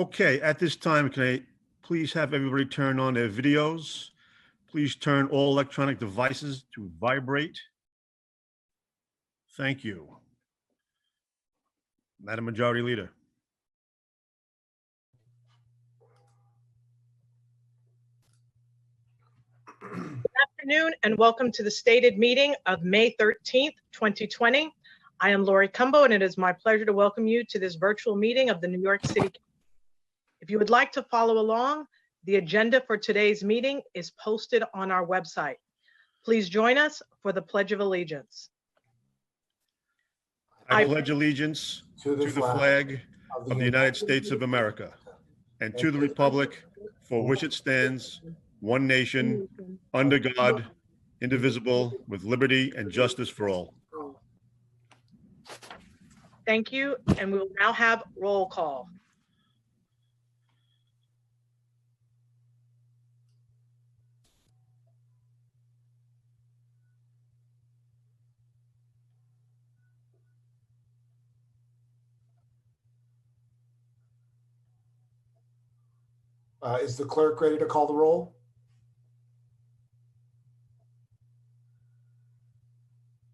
Okay, at this time, can I please have everybody turn on their videos? Please turn all electronic devices to vibrate. Thank you. Madam Majority Leader. Good afternoon and welcome to the stated meeting of May 13th, 2020. I am Lori Cumbo and it is my pleasure to welcome you to this virtual meeting of the New York City. If you would like to follow along, the agenda for today's meeting is posted on our website. Please join us for the Pledge of Allegiance. I pledge allegiance to the flag of the United States of America and to the republic for which it stands, one nation, under God, indivisible, with liberty and justice for all. Thank you, and we will now have roll call. Is the clerk ready to call the roll?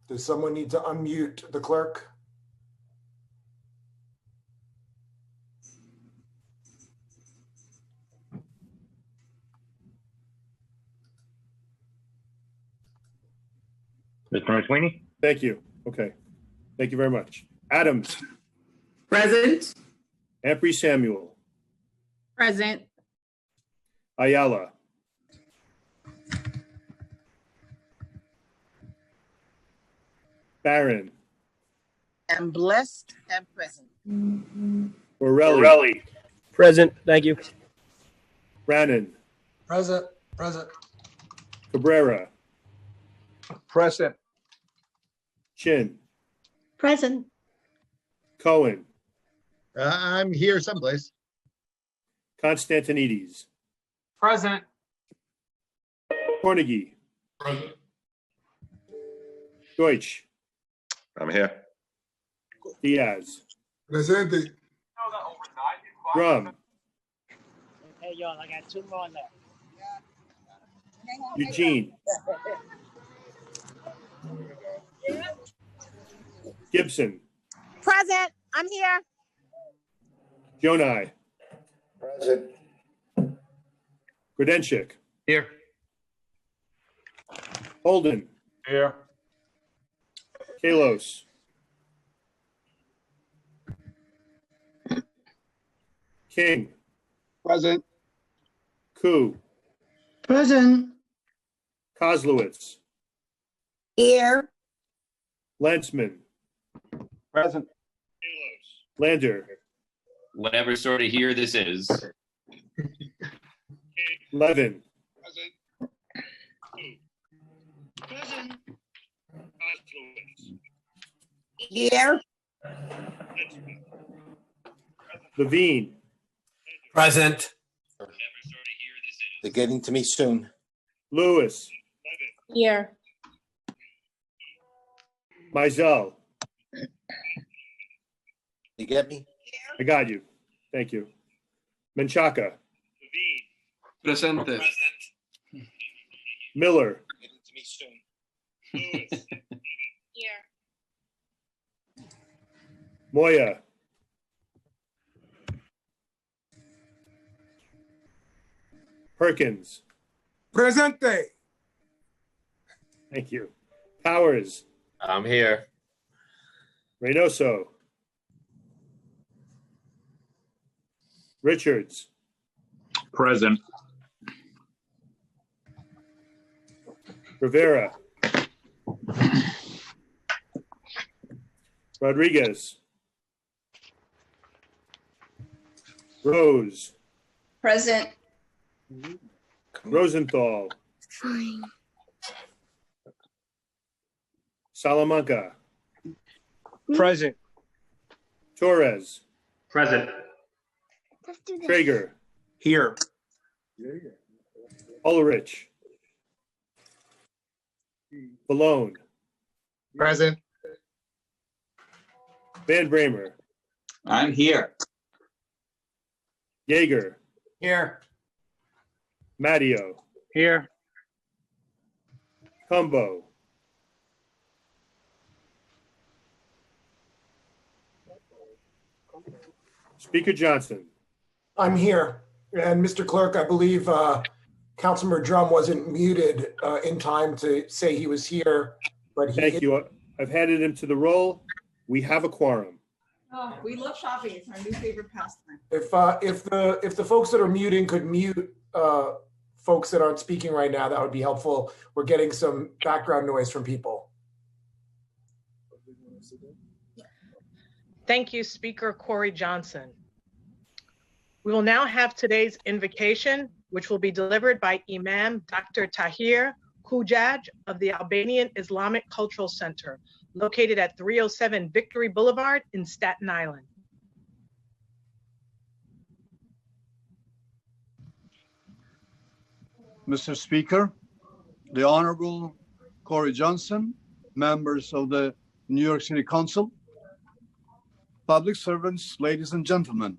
Does someone need to unmute the clerk? Mr. McSweeney? Thank you. Okay. Thank you very much. Adams. Present. Ampry Samuel. Present. Ayala. Barron. I'm blessed and present. Borelli. Present, thank you. Brannan. Present. Cabrera. Present. Chin. Present. Cohen. I'm here someplace. Constantinides. Present. Cornegie. Deutsch. I'm here. Diaz. Presente. Drum. Hey, y'all, I got two more left. Eugene. Gibson. Present. I'm here. Jonai. Present. Grodenchik. Here. Holden. Here. Kalos. King. Present. Koo. Present. Koslowitz. Here. Lensman. Present. Lander. Whatever sort of here this is. Levin. Here. Levine. Present. They're getting to me soon. Lewis. Here. Mizell. You get me? I got you. Thank you. Menchaca. Presente. Miller. Getting to me soon. Here. Moya. Perkins. Presente. Thank you. Powers. I'm here. Reynoso. Richards. Present. Rivera. Rodriguez. Rose. Present. Rosenthal. Fine. Salamanca. Present. Torres. Present. Let's do this. Traeger. Here. Ulrich. Malone. Present. Van Bramer. I'm here. Yeager, Here. Mattio, Here. Combo, Speaker Johnson. I'm here. And Mr. Clerk, I believe Councilmember Drum wasn't muted in time to say he was here, but he. Thank you. I've handed him to the roll. We have a quorum. Oh, we love shopping. It's our new favorite pastime. If the folks that are muting could mute folks that aren't speaking right now, that would be helpful. We're getting some background noise from people. Thank you, Speaker Corey Johnson. We will now have today's invocation, which will be delivered by Imam Dr. Tahir Kujaj of the Albanian Islamic Cultural Center, located at 307 Victory Boulevard in Staten Island. Mr. Speaker, the Honorable Corey Johnson, members of the New York City Council, public servants, ladies and gentlemen.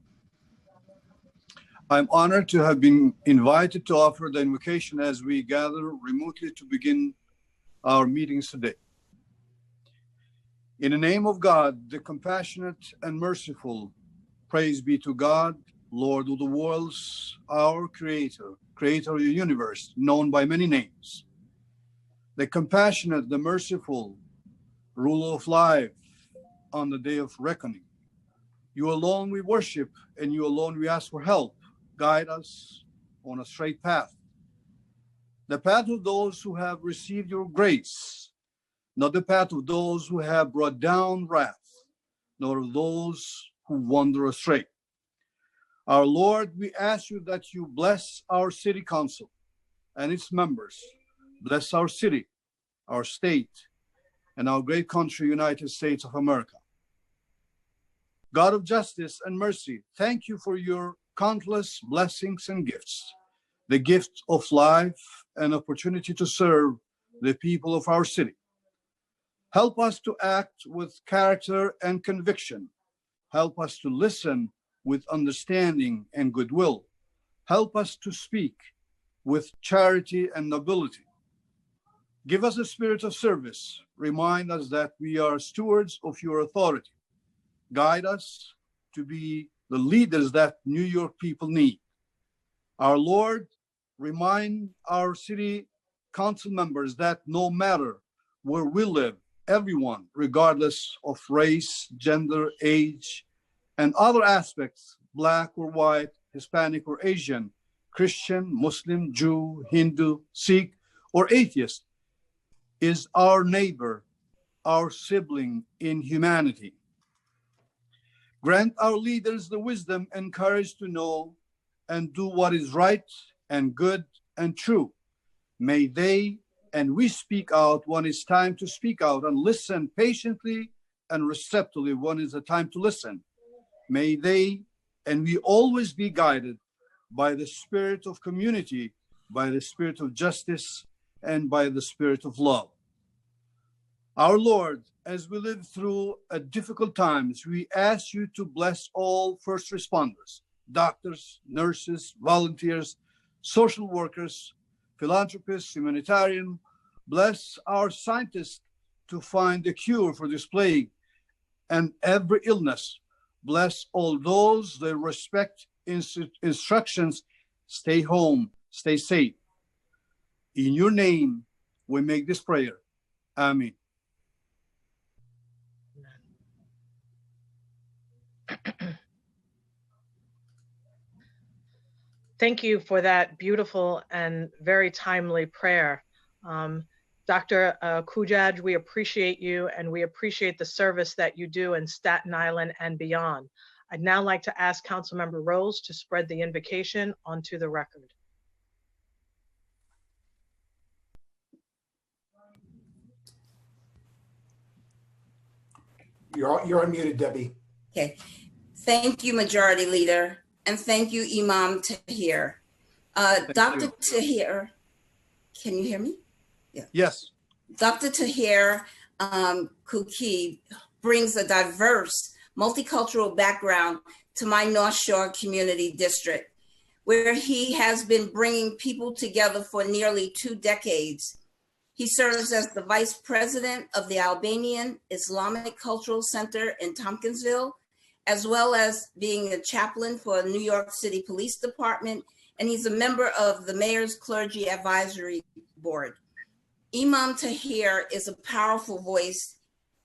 I'm honored to have been invited to offer the invocation as we gather remotely to begin our meetings today. In the name of God, the compassionate and merciful, praise be to God, Lord of the worlds, our Creator, Creator of the universe, known by many names. The compassionate, the merciful, ruler of life on the day of reckoning. You alone we worship, and you alone we ask for help. Guide us on a straight path. The path of those who have received your grace, not the path of those who have brought down wrath, nor of those who wander astray. Our Lord, we ask you that you bless our city council and its members. Bless our city, our state, and our great country, United States of America. God of justice and mercy, thank you for your countless blessings and gifts, the gift of life and opportunity to serve the people of our city. Help us to act with character and conviction. Help us to listen with understanding and goodwill. Help us to speak with charity and nobility. Give us a spirit of service. Remind us that we are stewards of your authority. Guide us to be the leaders that New York people need. Our Lord, remind our city council members that no matter where we live, everyone, regardless of race, gender, age, and other aspects, Black or white, Hispanic or Asian, Christian, Muslim, Jew, Hindu, Sikh, or atheist, is our neighbor, our sibling in humanity. Grant our leaders the wisdom and courage to know and do what is right and good and true. May they and we speak out when it's time to speak out, and listen patiently and receptively when it's the time to listen. May they and we always be guided by the spirit of community, by the spirit of justice, and by the spirit of love. Our Lord, as we live through difficult times, we ask you to bless all first responders, doctors, nurses, volunteers, social workers, philanthropists, humanitarians. Bless our scientists to find a cure for this plague and every illness. Bless all those that respect instructions. Stay home, stay safe. In your name, we make this prayer. Amen. Thank you for that beautiful and very timely prayer. Dr. Kujaj, we appreciate you, and we appreciate the service that you do in Staten Island and beyond. I'd now like to ask Councilmember Rose to spread the invocation onto the record. You're unmuted, Debbie. Okay. Thank you, Majority Leader, and thank you, Imam Tahir. Dr. Tahir, can you hear me? Yeah. Yes. Dr. Tahir Kuki brings a diverse, multicultural background to my North Shore Community District, where he has been bringing people together for nearly 2 decades. He serves as the Vice President of the Albanian Islamic Cultural Center in Tompkinsville, as well as being a chaplain for New York City Police Department, and he's a member of the Mayor's Clergy Advisory Board. Imam Tahir is a powerful voice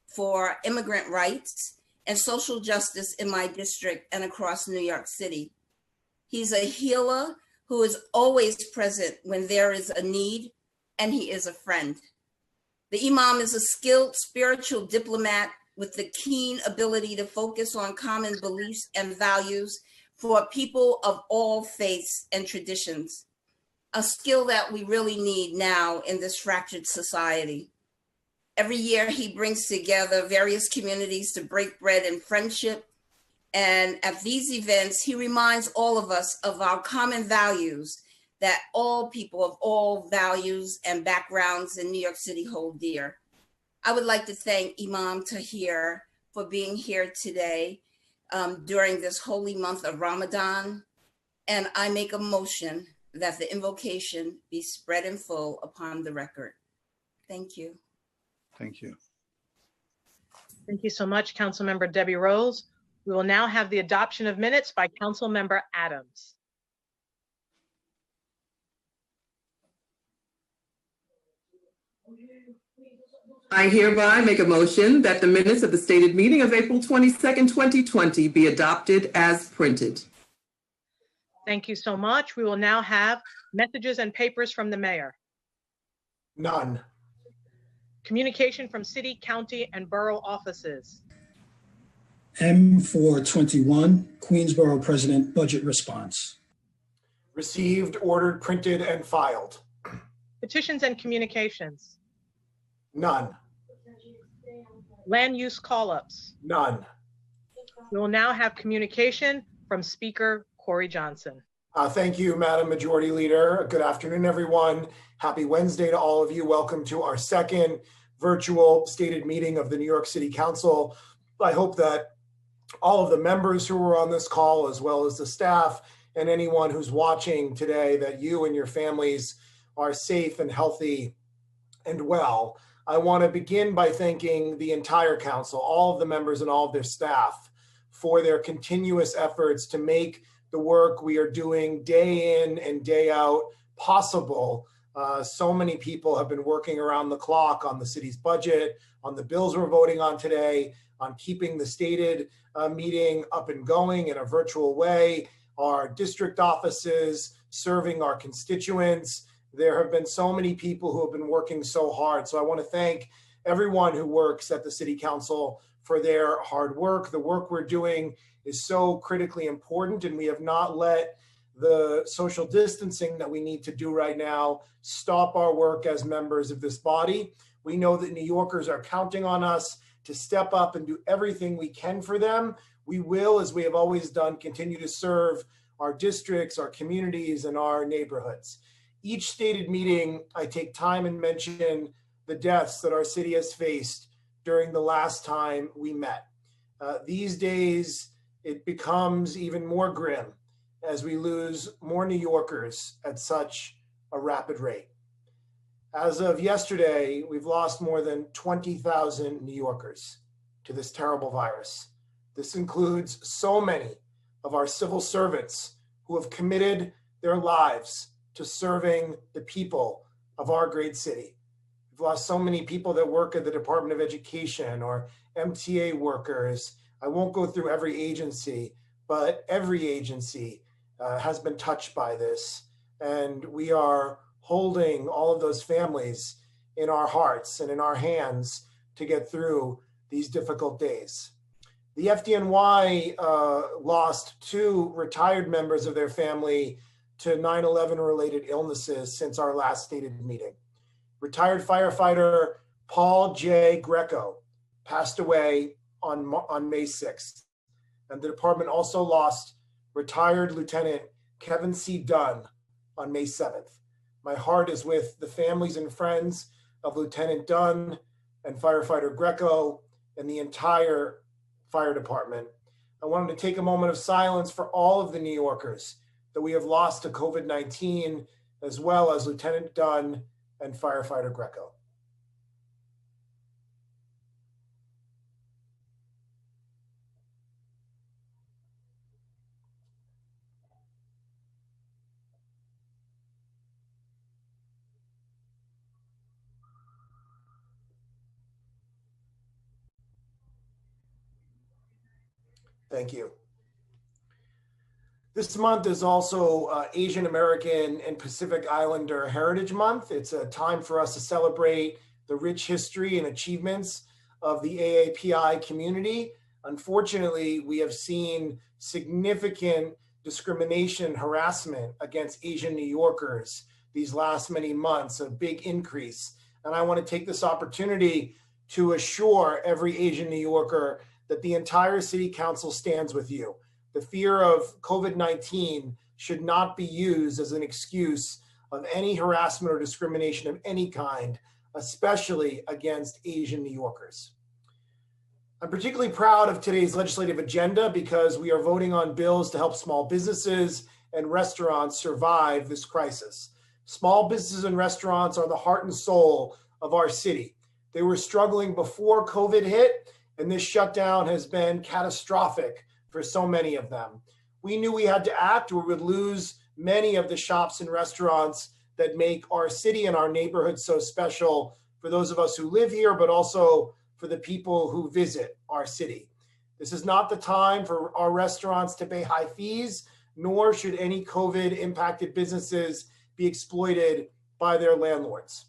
for immigrant rights and social justice in my district and across New York City. He's a healer who is always present when there is a need, and he is a friend. The Imam is a skilled spiritual diplomat with the keen ability to focus on common beliefs and values for people of all faiths and traditions, a skill that we really need now in this fractured society. Every year, he brings together various communities to break bread in friendship. And at these events, he reminds all of us of our common values that all people of all values and backgrounds in New York City hold dear. I would like to thank Imam Tahir for being here today during this holy month of Ramadan. And I make a motion that the invocation be spread in full upon the record. Thank you. Thank you. Thank you so much, Councilmember Debbie Rose. We will now have the adoption of minutes by Councilmember Adams. I hereby make a motion that the minutes of the stated meeting of April 22nd, 2020 be adopted as printed. Thank you so much. We will now have messages and papers from the mayor. None. Communication from city, county, and borough offices. M421, Queensborough President Budget Response. Received, ordered, printed, and filed. Petitions and communications. None. Land use call-ups. None. We will now have communication from Speaker Corey Johnson. Thank you, Madam Majority Leader. Good afternoon, everyone. Happy Wednesday to all of you. Welcome to our second virtual stated meeting of the New York City Council. I hope that all of the members who were on this call, as well as the staff and anyone who's watching today, that you and your families are safe and healthy and well. I want to begin by thanking the entire council, all of the members and all of their staff, for their continuous efforts to make the work we are doing day in and day out possible. So many people have been working around the clock on the city's budget, on the bills we're voting on today, on keeping the stated meeting up and going in a virtual way, our district offices, serving our constituents. There have been so many people who have been working so hard. So I want to thank everyone who works at the City Council for their hard work. The work we're doing is so critically important, and we have not let the social distancing that we need to do right now stop our work as members of this body. We know that New Yorkers are counting on us to step up and do everything we can for them. We will, as we have always done, continue to serve our districts, our communities, and our neighborhoods. Each stated meeting, I take time and mention the deaths that our city has faced during the last time we met. These days, it becomes even more grim as we lose more New Yorkers at such a rapid rate. As of yesterday, we've lost more than 20,000 New Yorkers to this terrible virus. This includes so many of our civil servants who have committed their lives to serving the people of our great city. We've lost so many people that work at the Department of Education or MTA workers. I won't go through every agency, but every agency has been touched by this. And we are holding all of those families in our hearts and in our hands to get through these difficult days. The FDNY lost 2 retired members of their family to 9/11 related illnesses since our last stated meeting. Retired firefighter Paul J. Greco passed away on May 6th. And the department also lost retired Lieutenant Kevin C. Dunn on May 7th. My heart is with the families and friends of Lieutenant Dunn and firefighter Greco and the entire fire department. I wanted to take a moment of silence for all of the New Yorkers that we have lost to COVID-19, as well as Lieutenant Dunn and firefighter Greco. Thank you. This month is also Asian American and Pacific Islander Heritage Month. It's a time for us to celebrate the rich history and achievements of the AAPI community. Unfortunately, we have seen significant discrimination and harassment against Asian New Yorkers these last many months, a big increase. And I want to take this opportunity to assure every Asian New Yorker that the entire City Council stands with you. The fear of COVID-19 should not be used as an excuse of any harassment or discrimination of any kind, especially against Asian New Yorkers. I'm particularly proud of today's legislative agenda because we are voting on bills to help small businesses and restaurants survive this crisis. Small businesses and restaurants are the heart and soul of our city. They were struggling before COVID hit, and this shutdown has been catastrophic for so many of them. We knew we had to act or we would lose many of the shops and restaurants that make our city and our neighborhood so special for those of us who live here, but also for the people who visit our city. This is not the time for our restaurants to pay high fees, nor should any COVID impacted businesses be exploited by their landlords.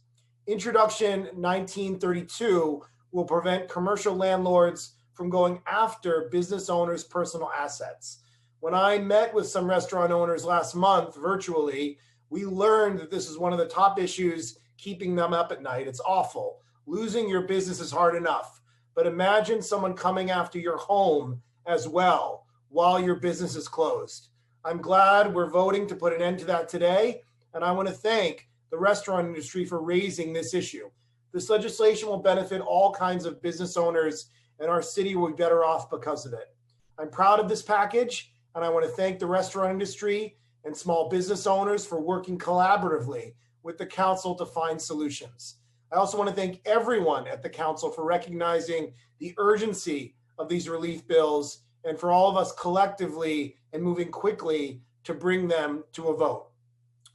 Introduction 1932 will prevent commercial landlords from going after business owners' personal assets. When I met with some restaurant owners last month virtually, we learned that this is one of the top issues keeping them up at night. It's awful. Losing your business is hard enough, but imagine someone coming after your home as well while your business is closed. I'm glad we're voting to put an end to that today, and I want to thank the restaurant industry for raising this issue. This legislation will benefit all kinds of business owners, and our city will be better off because of it. I'm proud of this package, and I want to thank the restaurant industry and small business owners for working collaboratively with the council to find solutions. I also want to thank everyone at the council for recognizing the urgency of these relief bills and for all of us collectively and moving quickly to bring them to a vote.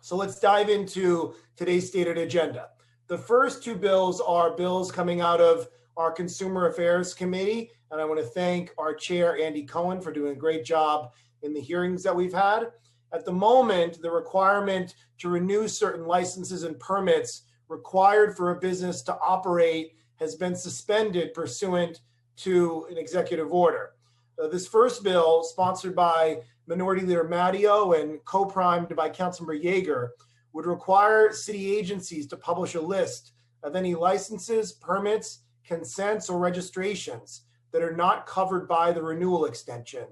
So let's dive into today's stated agenda. The first two bills are bills coming out of our Consumer Affairs Committee, and I want to thank our chair, Andy Cohen, for doing a great job in the hearings that we've had. At the moment, the requirement to renew certain licenses and permits required for a business to operate has been suspended pursuant to an executive order. This first bill, sponsored by Minority Leader Matteo and co-primed by Councilmember Yeager, would require city agencies to publish a list of any licenses, permits, consents, or registrations that are not covered by the renewal extension.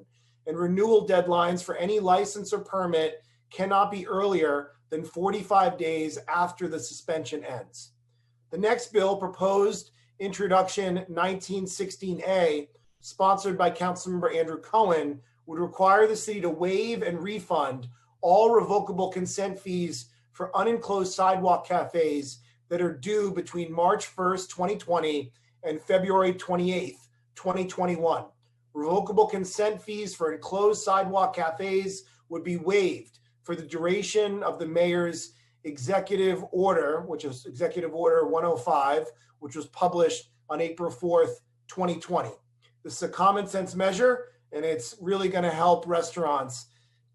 And renewal deadlines for any license or permit cannot be earlier than 45 days after the suspension ends. The next bill, proposed introduction 1916A, sponsored by Councilmember Andrew Cohen, would require the city to waive and refund all revocable consent fees for unenclosed sidewalk cafes that are due between March 1st, 2020 and February 28th, 2021. Revocable consent fees for enclosed sidewalk cafes would be waived for the duration of the mayor's executive order, which is Executive Order 105, which was published on April 4th, 2020. This is a common sense measure, and it's really going to help restaurants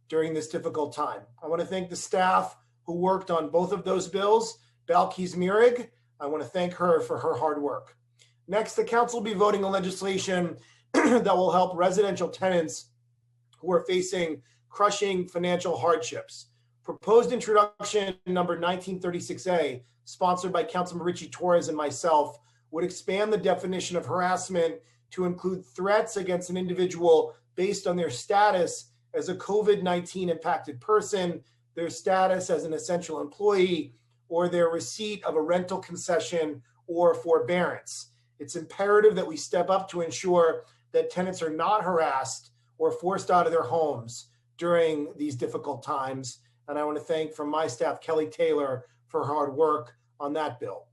during this difficult time. I want to thank the staff who worked on both of those bills. Balkis Mirig, I want to thank her for her hard work. Next, the council will be voting on legislation that will help residential tenants who are facing crushing financial hardships. Proposed introduction number 1936A, sponsored by Councilman Richie Torres and myself, would expand the definition of harassment to include threats against an individual based on their status as a COVID-19 impacted person, their status as an essential employee, or their receipt of a rental concession or forbearance. It's imperative that we step up to ensure that tenants are not harassed or forced out of their homes during these difficult times. And I want to thank from my staff, Kelly Taylor, for her hard work on that bill.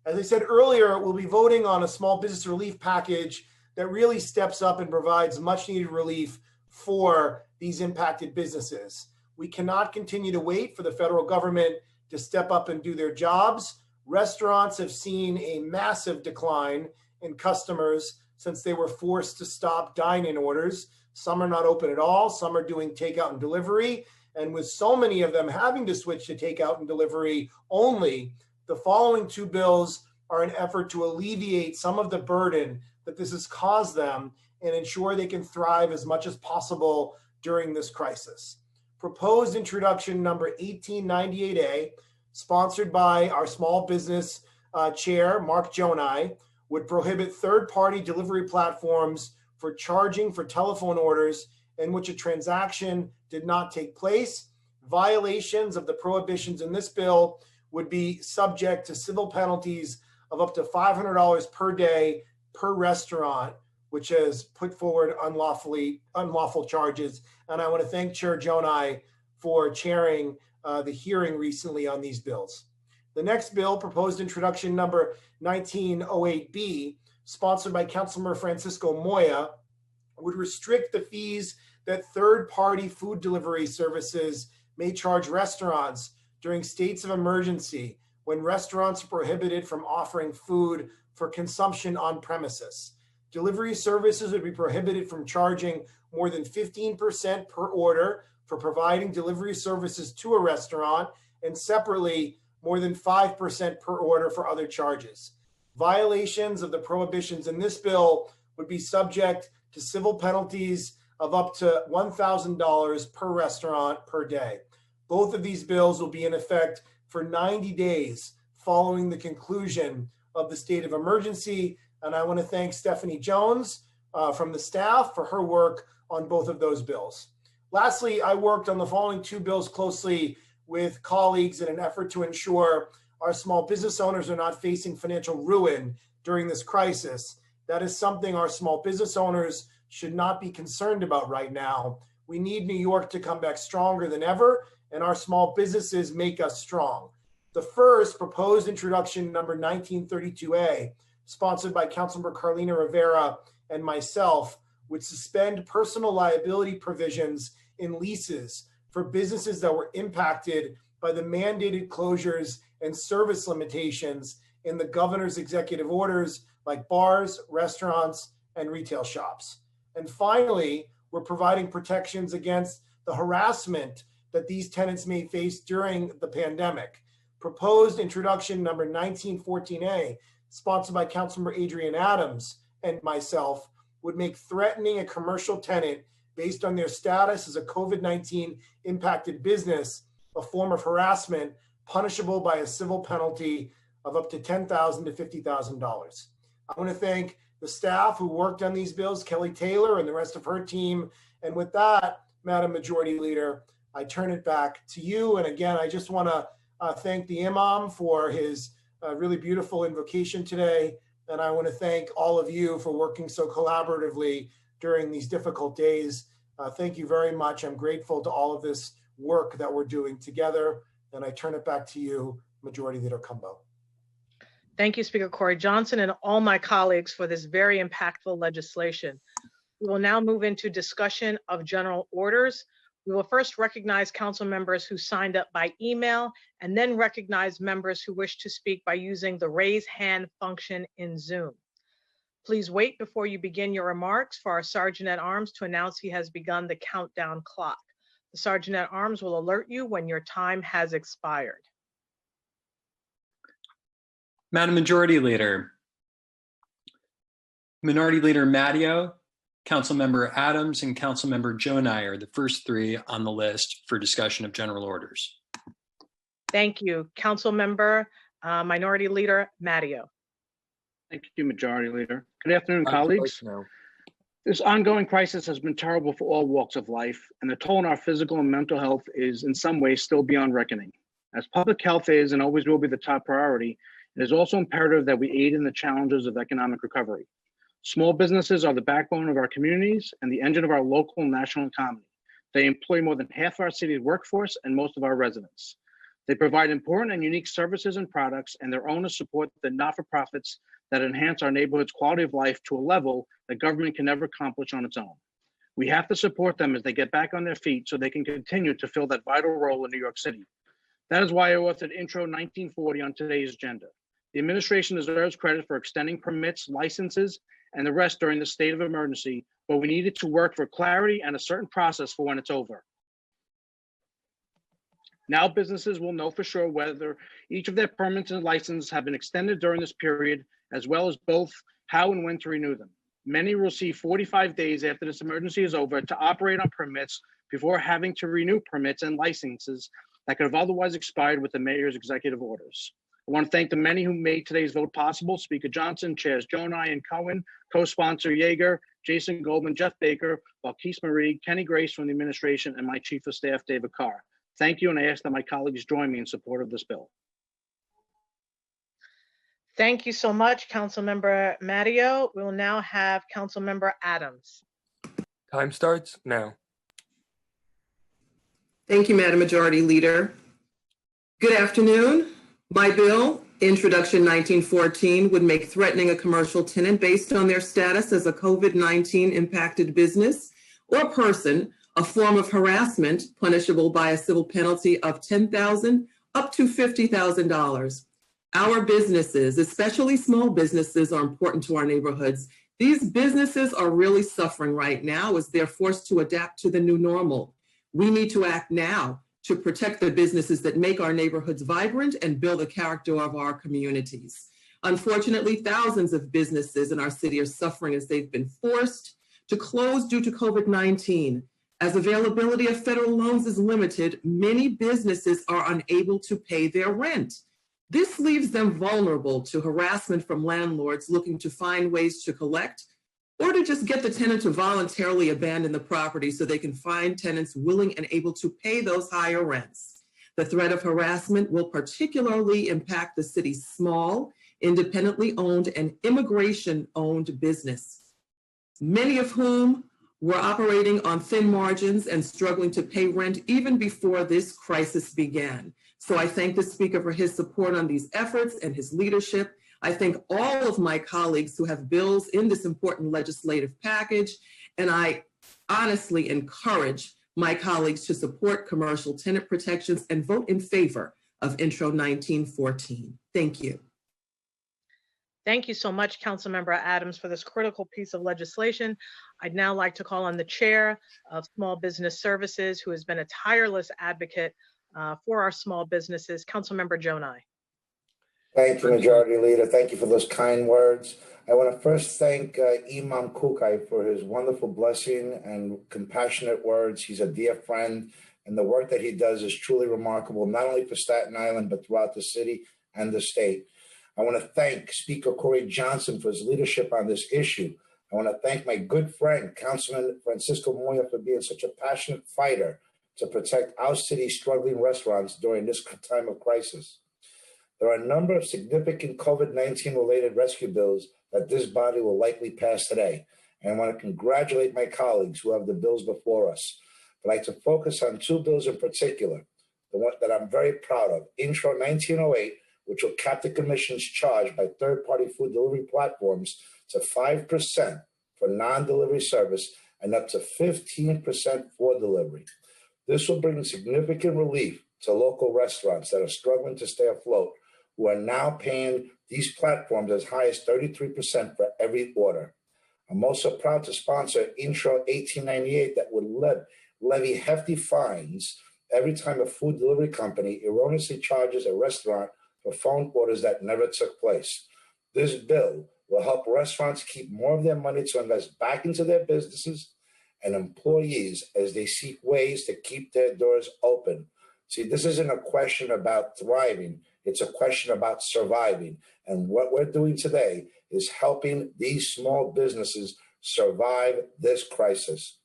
As I said earlier, we'll be voting on a small business relief package that really steps up and provides much needed relief for these impacted businesses. We cannot continue to wait for the federal government to step up and do their jobs. Restaurants have seen a massive decline in customers since they were forced to stop dine-in orders. Some are not open at all. Some are doing takeout and delivery. And with so many of them having to switch to takeout and delivery only, the following two bills are an effort to alleviate some of the burden that this has caused them and ensure they can thrive as much as possible during this crisis. Proposed introduction number 1898A, sponsored by our small business chair, Mark Jonai, would prohibit third-party delivery platforms for charging for telephone orders in which a transaction did not take place. Violations of the prohibitions in this bill would be subject to civil penalties of up to $500 per day per restaurant, which has put forward unlawful charges. And I want to thank Chair Jonai for chairing the hearing recently on these bills. The next bill, proposed introduction number 1908B, sponsored by Councilmember Francisco Moya, would restrict the fees that third-party food delivery services may charge restaurants during states of emergency when restaurants are prohibited from offering food for consumption on premises. Delivery services would be prohibited from charging more than 15% per order for providing delivery services to a restaurant, and separately, more than 5% per order for other charges. Violations of the prohibitions in this bill would be subject to civil penalties of up to $1,000 per restaurant per day. Both of these bills will be in effect for 90 days following the conclusion of the state of emergency. And I want to thank Stephanie Jones from the staff for her work on both of those bills. Lastly, I worked on the following two bills closely with colleagues in an effort to ensure our small business owners are not facing financial ruin during this crisis. That is something our small business owners should not be concerned about right now. We need New York to come back stronger than ever, and our small businesses make us strong. The first, proposed introduction number 1932A, sponsored by Councilmember Carlina Rivera and myself, would suspend personal liability provisions in leases for businesses that were impacted by the mandated closures and service limitations in the governor's executive orders, like bars, restaurants, and retail shops. And finally, we're providing protections against the harassment that these tenants may face during the pandemic. Proposed introduction number 1914A, sponsored by Councilmember Adrian Adams and myself, would make threatening a commercial tenant based on their status as a COVID-19 impacted business a form of harassment punishable by a civil penalty of up to $10,000 to $50,000. I want to thank the staff who worked on these bills, Kelly Taylor and the rest of her team. And with that, Madam Majority Leader, I turn it back to you. And again, I just want to thank the Imam for his really beautiful invocation today. And I want to thank all of you for working so collaboratively during these difficult days. Thank you very much. I'm grateful to all of this work that we're doing together. And I turn it back to you, Majority Leader Cumbo. Thank you, Speaker Corey Johnson, and all my colleagues for this very impactful legislation. We will now move into discussion of general orders. We will first recognize council members who signed up by email, and then recognize members who wish to speak by using the raise hand function in Zoom. Please wait before you begin your remarks for our Sergeant at Arms to announce he has begun the countdown clock. The Sergeant at Arms will alert you when your time has expired. Madam Majority Leader, Minority Leader Matteo, Councilmember Adams, and Councilmember Jonai are the first three on the list for discussion of general orders. Thank you. Councilmember Minority Leader Matteo. Thank you, Majority Leader. Good afternoon, colleagues. This ongoing crisis has been terrible for all walks of life, and the toll on our physical and mental health is in some ways still beyond reckoning. As public health is and always will be the top priority, it is also imperative that we aid in the challenges of economic recovery. Small businesses are the backbone of our communities and the engine of our local and national economy. They employ more than half our city's workforce and most of our residents. They provide important and unique services and products, and their owners support the not-for-profits that enhance our neighborhood's quality of life to a level that government can never accomplish on its own. We have to support them as they get back on their feet so they can continue to fill that vital role in New York City. That is why I authored Intro 1940 on today's agenda. The administration deserves credit for extending permits, licenses, and the rest during the state of emergency, but we needed to work for clarity and a certain process for when it's over. Now businesses will know for sure whether each of their permits and licenses have been extended during this period, as well as both how and when to renew them. Many will receive 45 days after this emergency is over to operate on permits before having to renew permits and licenses that could have otherwise expired with the mayor's executive orders. I want to thank the many who made today's vote possible: Speaker Johnson, Chairs Jonai and Cohen, co-sponsor Yeager, Jason Goldman, Jeff Baker, Balkis Marie, Kenny Grace from the administration, and my Chief of Staff, David Carr. Thank you, and I ask that my colleagues join me in support of this bill. Thank you so much, Councilmember Matteo. We will now have Councilmember Adams. Time starts now. Thank you, Madam Majority Leader. Good afternoon. My bill, Introduction 1914, would make threatening a commercial tenant based on their status as a COVID-19 impacted business or person a form of harassment punishable by a civil penalty of $10,000 up to $50,000. Our businesses, especially small businesses, are important to our neighborhoods. These businesses are really suffering right now as they're forced to adapt to the new normal. We need to act now to protect the businesses that make our neighborhoods vibrant and build the character of our communities. Unfortunately, thousands of businesses in our city are suffering as they've been forced to close due to COVID-19. As availability of federal loans is limited, many businesses are unable to pay their rent. This leaves them vulnerable to harassment from landlords looking to find ways to collect or to just get the tenant to voluntarily abandon the property so they can find tenants willing and able to pay those higher rents. The threat of harassment will particularly impact the city's small, independently owned and immigration-owned business, many of whom were operating on thin margins and struggling to pay rent even before this crisis began. So I thank the Speaker for his support on these efforts and his leadership. I thank all of my colleagues who have bills in this important legislative package, and I honestly encourage my colleagues to support commercial tenant protections and vote in favor of Intro 1914. Thank you. Thank you so much, Councilmember Adams, for this critical piece of legislation. I'd now like to call on the Chair of Small Business Services, who has been a tireless advocate for our small businesses, Councilmember Jonai. Thank you, Majority Leader. Thank you for those kind words. I want to first thank Imam Kukai for his wonderful blessing and compassionate words. He's a dear friend, and the work that he does is truly remarkable, not only for Staten Island, but throughout the city and the state. I want to thank Speaker Corey Johnson for his leadership on this issue. I want to thank my good friend, Councilman Francisco Moya, for being such a passionate fighter to protect our city's struggling restaurants during this time of crisis. There are a number of significant COVID-19 related rescue bills that this body will likely pass today. And I want to congratulate my colleagues who have the bills before us. I'd like to focus on two bills in particular, the one that I'm very proud of, Intro 1908, which will cap the commission's charge by third-party food delivery platforms to 5% for non-delivery service and up to 15% for delivery. This will bring significant relief to local restaurants that are struggling to stay afloat, who are now paying these platforms as high as 33% for every order. I'm also proud to sponsor Intro 1898 that would levy hefty fines every time a food delivery company erroneously charges a restaurant for phone orders that never took place. This bill will help restaurants keep more of their money to invest back into their businesses and employees as they seek ways to keep their doors open. See, this isn't a question about thriving, it's a question about surviving. And what we're doing today is helping these small businesses survive this crisis.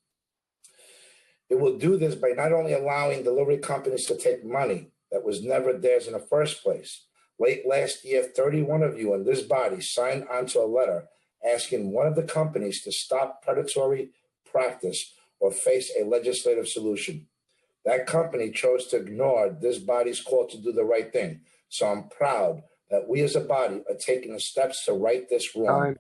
It will do this by not only allowing delivery companies to take money that was never theirs in the first place. Late last year, 31 of you in this body signed onto a letter asking one of the companies to stop predatory practice or face a legislative solution. That company chose to ignore this body's call to do the right thing. So I'm proud that we as a body are taking the steps to right this wrong.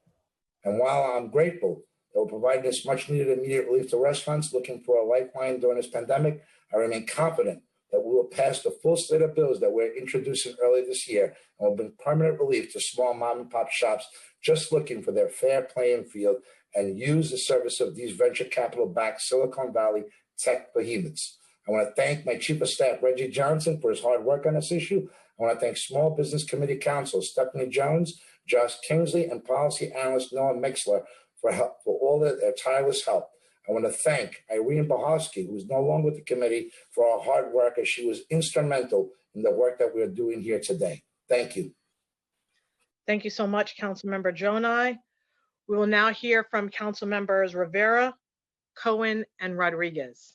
And while I'm grateful that we're providing this much needed immediate relief to restaurants looking for a lifeline during this pandemic, I remain confident that we will pass the full slate of bills that we're introducing early this year and will bring permanent relief to small mom and pop shops just looking for their fair playing field and use the service of these venture capital-backed Silicon Valley tech behemoths. I want to thank my Chief of Staff, Reggie Johnson, for his hard work on this issue. I want to thank Small Business Committee Counsel Stephanie Jones, Josh Kingsley, and Policy Analyst Noah Mixler for all of their tireless help. I want to thank Irene Bohosky, who is no longer with the committee, for her hard work, as she was instrumental in the work that we're doing here today. Thank you. Thank you so much, Councilmember Jonai. We will now hear from Council Members Rivera, Cohen, and Rodriguez.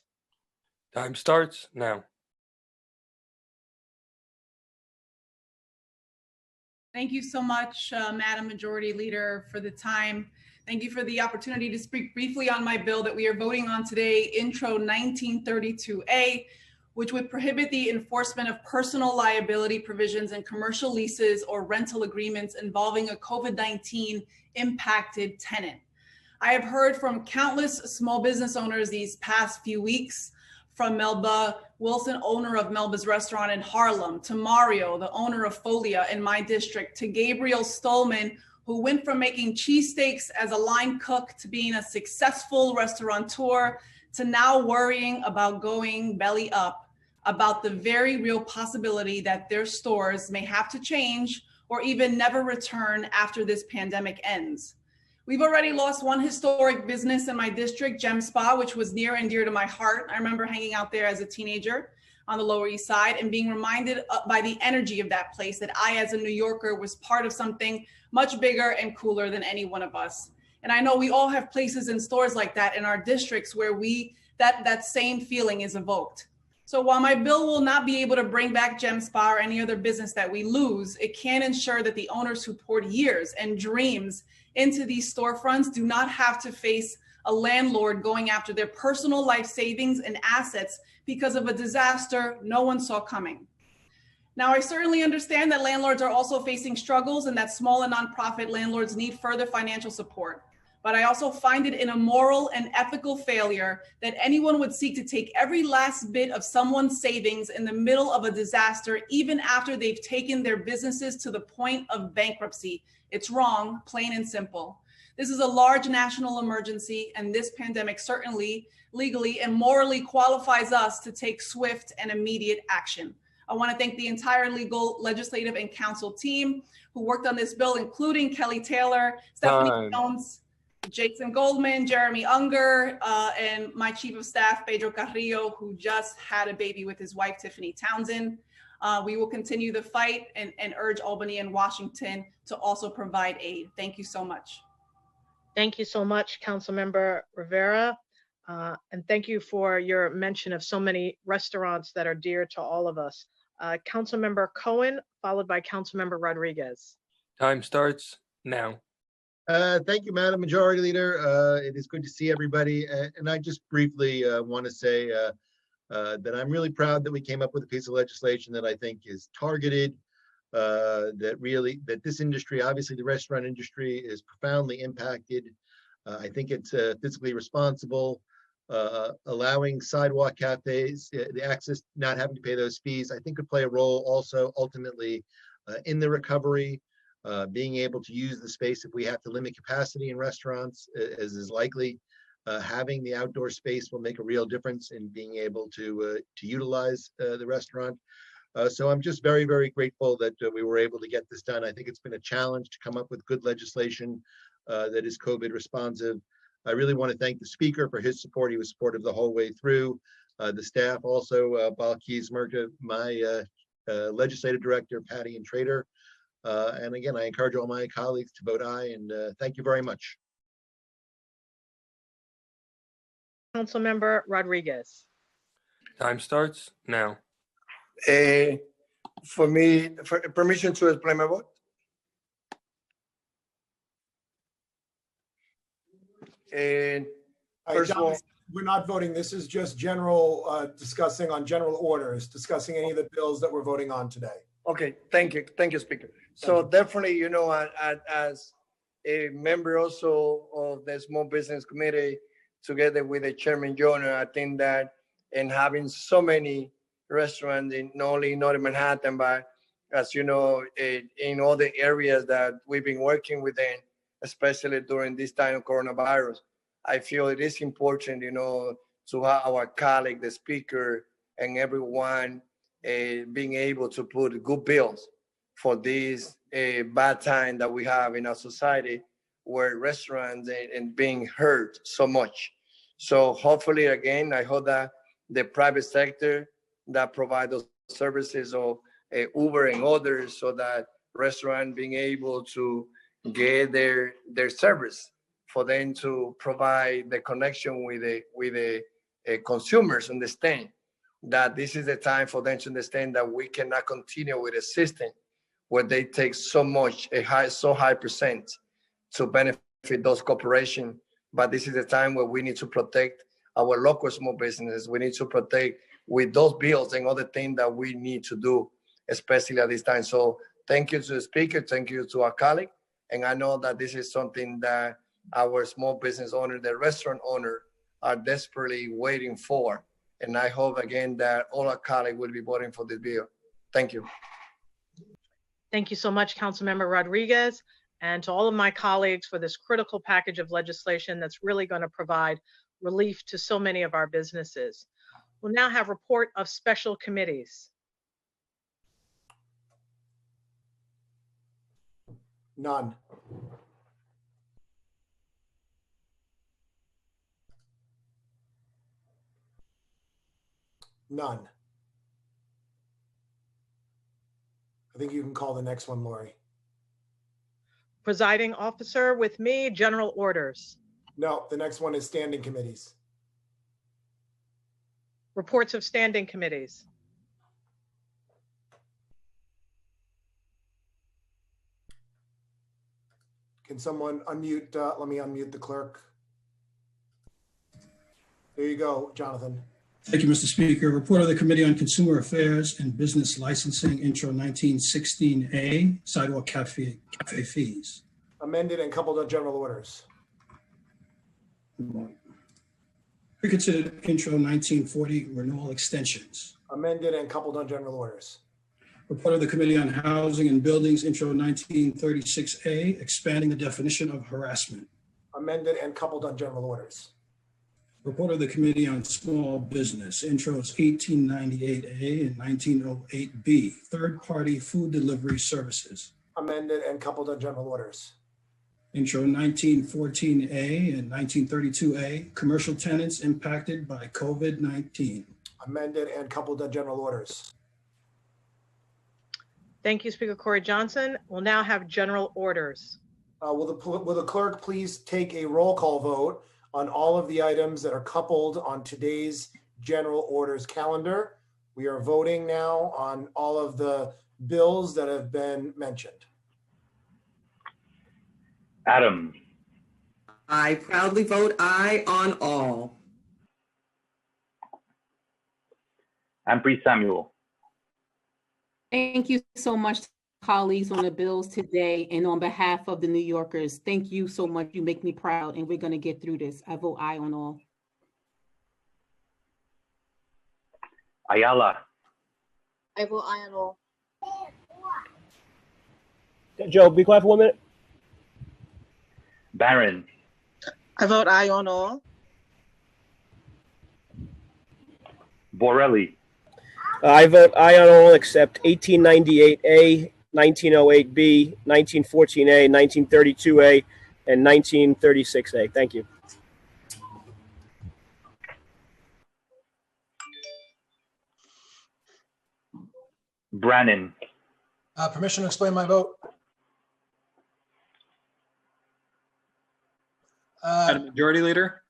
Time starts now. Thank you so much, Madam Majority Leader, for the time. Thank you for the opportunity to speak briefly on my bill that we are voting on today, Intro 1932A, which would prohibit the enforcement of personal liability provisions in commercial leases or rental agreements involving a COVID-19 impacted tenant. I have heard from countless small business owners these past few weeks, from Melba Wilson, owner of Melba's restaurant in Harlem, to Mario, the owner of Folia in my district, to Gabriel Stolman, who went from making cheesesteaks as a line cook to being a successful restaurateur, to now worrying about going belly up, about the very real possibility that their stores may have to change or even never return after this pandemic ends. We've already lost one historic business in my district, Gem Spa, which was near and dear to my heart. I remember hanging out there as a teenager on the Lower East Side and being reminded by the energy of that place that I, as a New Yorker, was part of something much bigger and cooler than any one of us. And I know we all have places and stores like that in our districts where that same feeling is evoked. So while my bill will not be able to bring back Gem Spa or any other business that we lose, it can ensure that the owners who poured years and dreams into these storefronts do not have to face a landlord going after their personal life savings and assets because of a disaster no one saw coming. Now, I certainly understand that landlords are also facing struggles and that small and nonprofit landlords need further financial support. But I also find it an immoral and ethical failure that anyone would seek to take every last bit of someone's savings in the middle of a disaster, even after they've taken their businesses to the point of bankruptcy. It's wrong, plain and simple. This is a large national emergency, and this pandemic certainly legally and morally qualifies us to take swift and immediate action. I want to thank the entire legal, legislative, and council team who worked on this bill, including Kelly Taylor, Stephanie Jones, Jason Goldman, Jeremy Unger, and my Chief of Staff, Pedro Carrillo, who just had a baby with his wife, Tiffany Townsend. We will continue the fight and urge Albany and Washington to also provide aid. Thank you so much. Thank you so much, Councilmember Rivera. And thank you for your mention of so many restaurants that are dear to all of us. Councilmember Cohen, followed by Councilmember Rodriguez. Time starts now. Thank you, Madam Majority Leader. It is good to see everybody. And I just briefly want to say that I'm really proud that we came up with a piece of legislation that I think is targeted, that this industry, obviously the restaurant industry, is profoundly impacted. I think it's fiscally responsible, allowing sidewalk cafes, the access, not having to pay those fees, I think could play a role also ultimately in the recovery. Being able to use the space if we have to limit capacity in restaurants, as is likely. Having the outdoor space will make a real difference in being able to utilize the restaurant. So I'm just very, very grateful that we were able to get this done. I think it's been a challenge to come up with good legislation that is COVID responsive. I really want to thank the Speaker for his support. He was supportive the whole way through. The staff also, Balkis Merta, my legislative director, Patty and Trader. And again, I encourage all my colleagues to vote aye, and thank you very much. Councilmember Rodriguez. Time starts now. For me, for permission to explain my vote. And All right, first of all, John, we're not voting. This is just general, discussing on general orders, discussing any of the bills that we're voting on today. okay, thank you, Speaker. So definitely, as a member also of the Small Business Committee, together with the Chairman Jonah, I think that in having so many restaurants in not only Northern Manhattan, but as you know, in all the areas that we've been working within, especially during this time of coronavirus, I feel it is important, to have our colleague, the speaker, and everyone being able to put good bills for this bad time that we have in our society, where restaurants and being hurt so much. So hopefully, again, I hope that the private sector that provide those services of Uber and others, so that restaurant being able to get their service for them to provide the connection with the consumers, understand that this is the time for them to understand that we cannot continue with a system where they take so high percent to benefit those corporations. But this is the time where we need to protect our local small businesses. We need to protect with those bills and other things that we need to do, especially at this time. So thank you to the speaker. Thank you to our colleague. And I know that this is something that our small business owner, the restaurant owner, are desperately waiting for. And I hope again that all our colleagues will be voting for this bill. Thank you. Thank you so much, Councilmember Rodriguez, and to all of my colleagues for this critical package of legislation that's really going to provide relief to so many of our businesses. We'll now have report of special committees. None. None. I think you can call the next one, Lori. Presiding officer with me, general orders. No, the next one is standing committees. Reports of standing committees. Can someone unmute? Let me unmute the clerk. There you go, Jonathan. Thank you, Mr. Speaker. Report of the Committee on Consumer Affairs and Business Licensing, Intro 1916A, Sidewalk Cafe Fees. Amended and coupled on general orders. Reconsidered Intro 1940, Renewal Extensions. Amended and coupled on general orders. Report of the Committee on Housing and Buildings, Intro 1936A, expanding the definition of harassment. Amended and coupled on general orders. Report of the Committee on Small Business, Intros 1898A and 1908B, third-party food delivery services. Amended and coupled on general orders. Intro 1914A and 1932A, commercial tenants impacted by COVID-19. Amended and coupled on general orders. Thank you, Speaker Corey Johnson. We'll now have general orders. Will the clerk please take a roll call vote on all of the items that are coupled on today's general orders calendar? We are voting now on all of the bills that have been mentioned. Adams. I proudly vote aye on all. Ampry Samuel. Thank you so much, colleagues, on the bills today, and on behalf of the New Yorkers, thank you so much. You make me proud, and we're going to get through this. I vote aye on all. Ayala. I vote aye on all. Joe, be quiet for 1 minute. Barron. I vote aye on all. Borelli. I vote aye on all except 1898A, 1908B, 1914A, 1932A, and 1936A. Thank you. Brannan. Permission to explain my vote? Madam Majority Leader.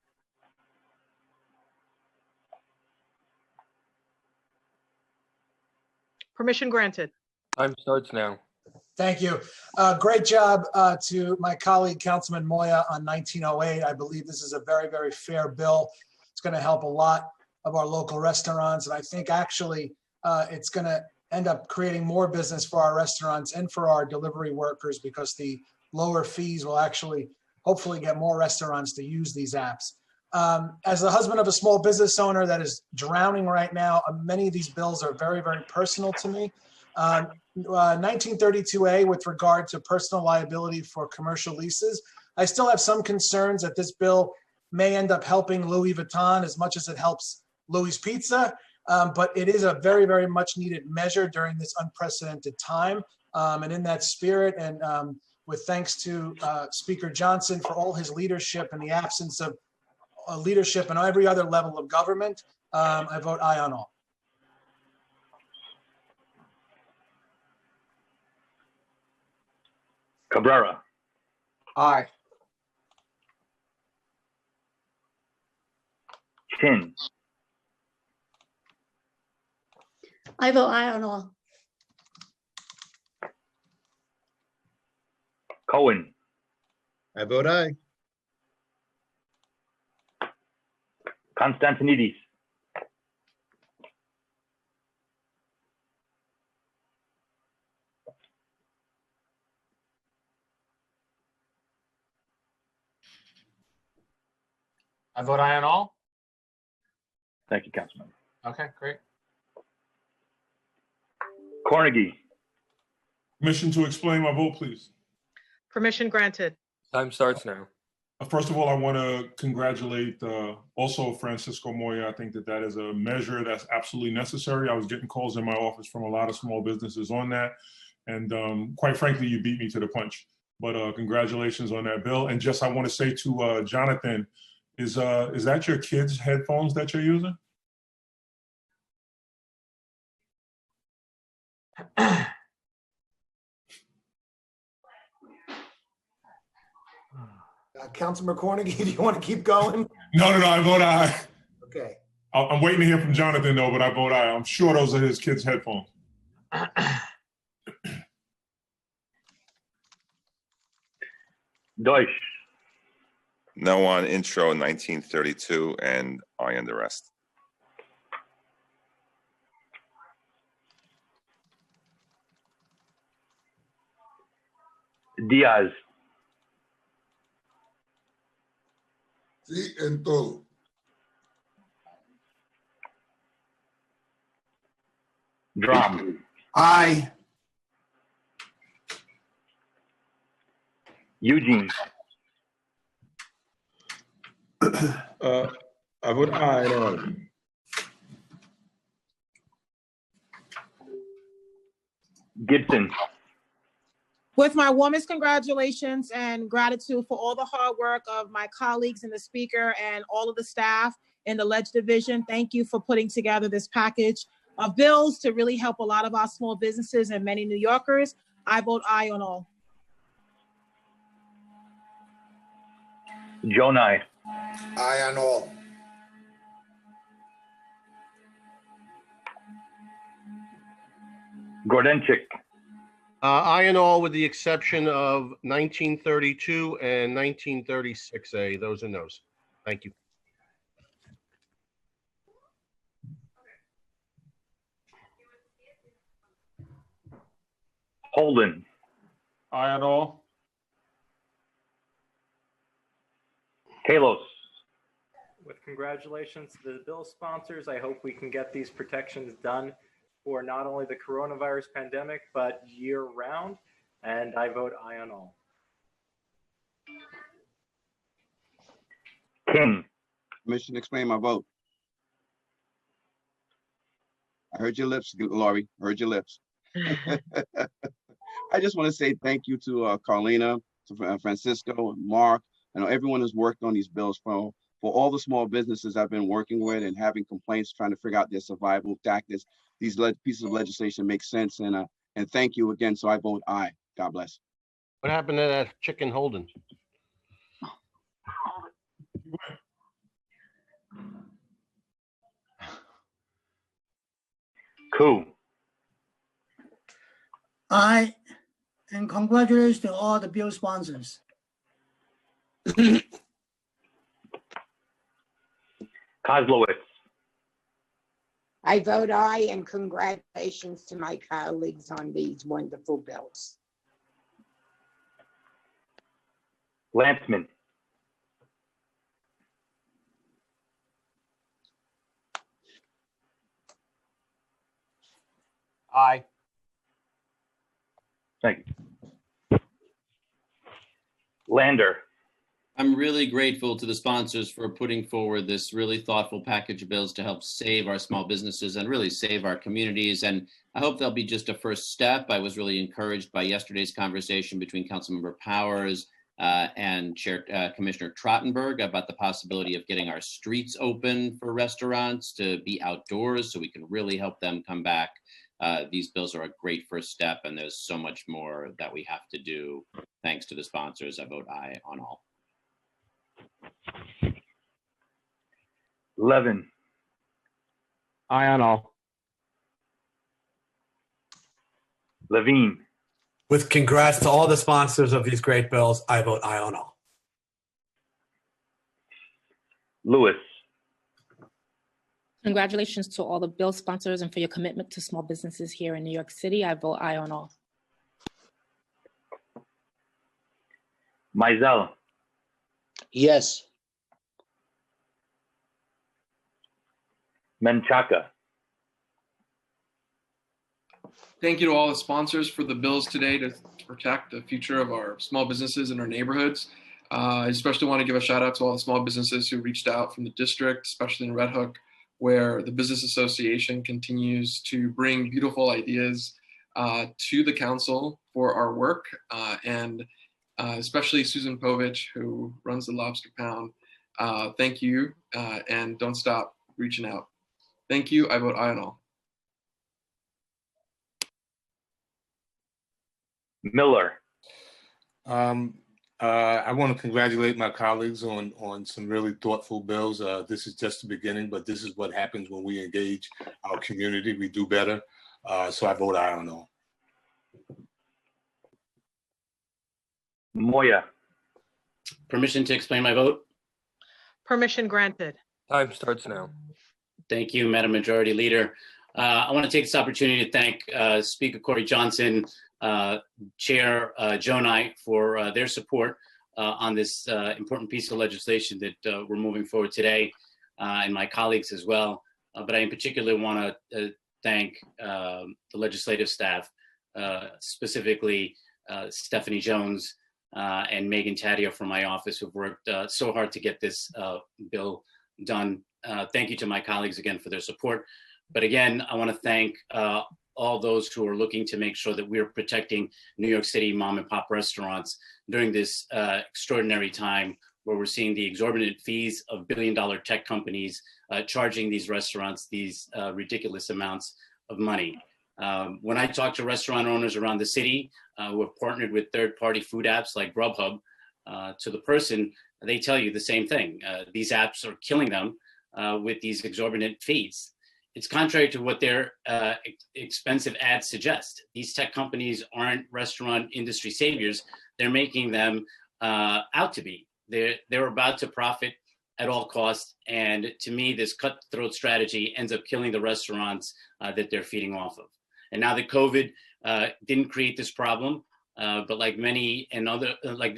Permission granted. Time starts now. Thank you. Great job to my colleague, Councilman Moya, on 1908. I believe this is a very, very fair bill. It's going to help a lot of our local restaurants. And I think actually it's going to end up creating more business for our restaurants and for our delivery workers, because the lower fees will actually hopefully get more restaurants to use these apps. As the husband of a small business owner that is drowning right now, many of these bills are very, very personal to me. 1932A with regard to personal liability for commercial leases. I still have some concerns that this bill may end up helping Louis Vuitton as much as it helps Louis Pizza, but it is a very, very much needed measure during this unprecedented time. And in that spirit, and with thanks to Speaker Johnson for all his leadership in the absence of leadership in every other level of government, I vote aye on all. Cabrera. Aye. Chin. I vote aye on all. Cohen. I vote aye. Constantinidis. I vote aye on all. Thank you, Councilman. Okay, great. Cornegie. Permission to explain my vote, please. Permission granted. Time starts now. First of all, I want to congratulate also Francisco Moya. I think that is a measure that's absolutely necessary. I was getting calls in my office from a lot of small businesses on that. And quite frankly, you beat me to the punch. But congratulations on that bill. And just I want to say to Jonathan, is that your kids' headphones that you're using? Councilman Cornegie, do you want to keep going? No, I vote aye. Okay. I'm waiting to hear from Jonathan though, but I vote aye. I'm sure those are his kids' headphones. Deutsch. No on intro 1932 and aye on the rest. Diaz. Sí, en todo. Drum. Aye. Eugene. I vote aye on all. Gibson. With my warmest congratulations and gratitude for all the hard work of my colleagues and the speaker and all of the staff in the Ledge Division. Thank you for putting together this package of bills to really help a lot of our small businesses and many New Yorkers. I vote aye on all. Jonai. Aye on all. Gordenchik. Aye on all with the exception of 1932 and 1936A. Those are no's. Thank you. Holden. Aye on all. Kalos. With congratulations to the bill sponsors, I hope we can get these protections done for not only the coronavirus pandemic, but year round. And I vote aye on all. King. Permission to explain my vote. I heard your lips, Laurie. Heard your lips. I just want to say thank you to Carlina, to Francisco, and Mark, and everyone who's worked on these bills for all the small businesses I've been working with and having complaints, trying to figure out their survival tactics. These pieces of legislation make sense, and thank you again. So I vote aye. God bless. What happened to that chicken Holden? Cool. Aye and congratulations to all the bill sponsors. Kozlowitz, I vote aye, and congratulations to my colleagues on these wonderful bills. Landsman, Aye. thank you. Lander, I'm really grateful to the sponsors for putting forward this really thoughtful package of bills to help save our small businesses and really save our communities. And I hope they'll be just a first step. I was really encouraged by yesterday's conversation between Councilmember Powers and Commissioner Trottenberg about the possibility of getting our streets open for restaurants to be outdoors so we can really help them come back. These bills are a great first step, and there's so much more that we have to do. Thanks to the sponsors, I vote aye on all. Levin, Aye on all. Levine, With congrats to all the sponsors of these great bills, I vote aye on all. Lewis, Congratulations to all the bill sponsors and for your commitment to small businesses here in New York City. I vote aye on all. Mizell, Yes. Menchaca, Thank you to all the sponsors for the bills today to protect the future of our small businesses in our neighborhoods. I especially want to give a shout out to all the small businesses who reached out from the district, especially in Red Hook, where the Business Association continues to bring beautiful ideas to the council for our work, and especially Susan Povich, who runs the Lobster Pound. Thank you, and don't stop reaching out. Thank you. I vote aye on all. Miller, I want to congratulate my colleagues on some really thoughtful bills. This is just the beginning, but this is what happens when we engage our community. We do better. So I vote aye on all. Moya, Permission to explain my vote? Permission granted. Time starts now. Thank you, Madam Majority Leader. I want to take this opportunity to thank Speaker Corey Johnson, Chair Joe Knight for their support on this important piece of legislation that we're moving forward today, and my colleagues as well. But I in particular want to thank the legislative staff, specifically Stephanie Jones and Megan Taddeo from my office, who've worked so hard to get this bill done. Thank you to my colleagues again for their support. But again, I want to thank all those who are looking to make sure that we're protecting New York City mom and pop restaurants during this extraordinary time where we're seeing the exorbitant fees of billion-dollar tech companies charging these restaurants these ridiculous amounts of money. When I talk to restaurant owners around the city who have partnered with third-party food apps like Grubhub, to the person, they tell you the same thing. These apps are killing them with these exorbitant fees. It's contrary to what their expensive ads suggest. These tech companies aren't restaurant industry saviors. They're making them out to be. They're about to profit at all costs. And to me, this cutthroat strategy ends up killing the restaurants that they're feeding off of. And now that COVID didn't create this problem, but like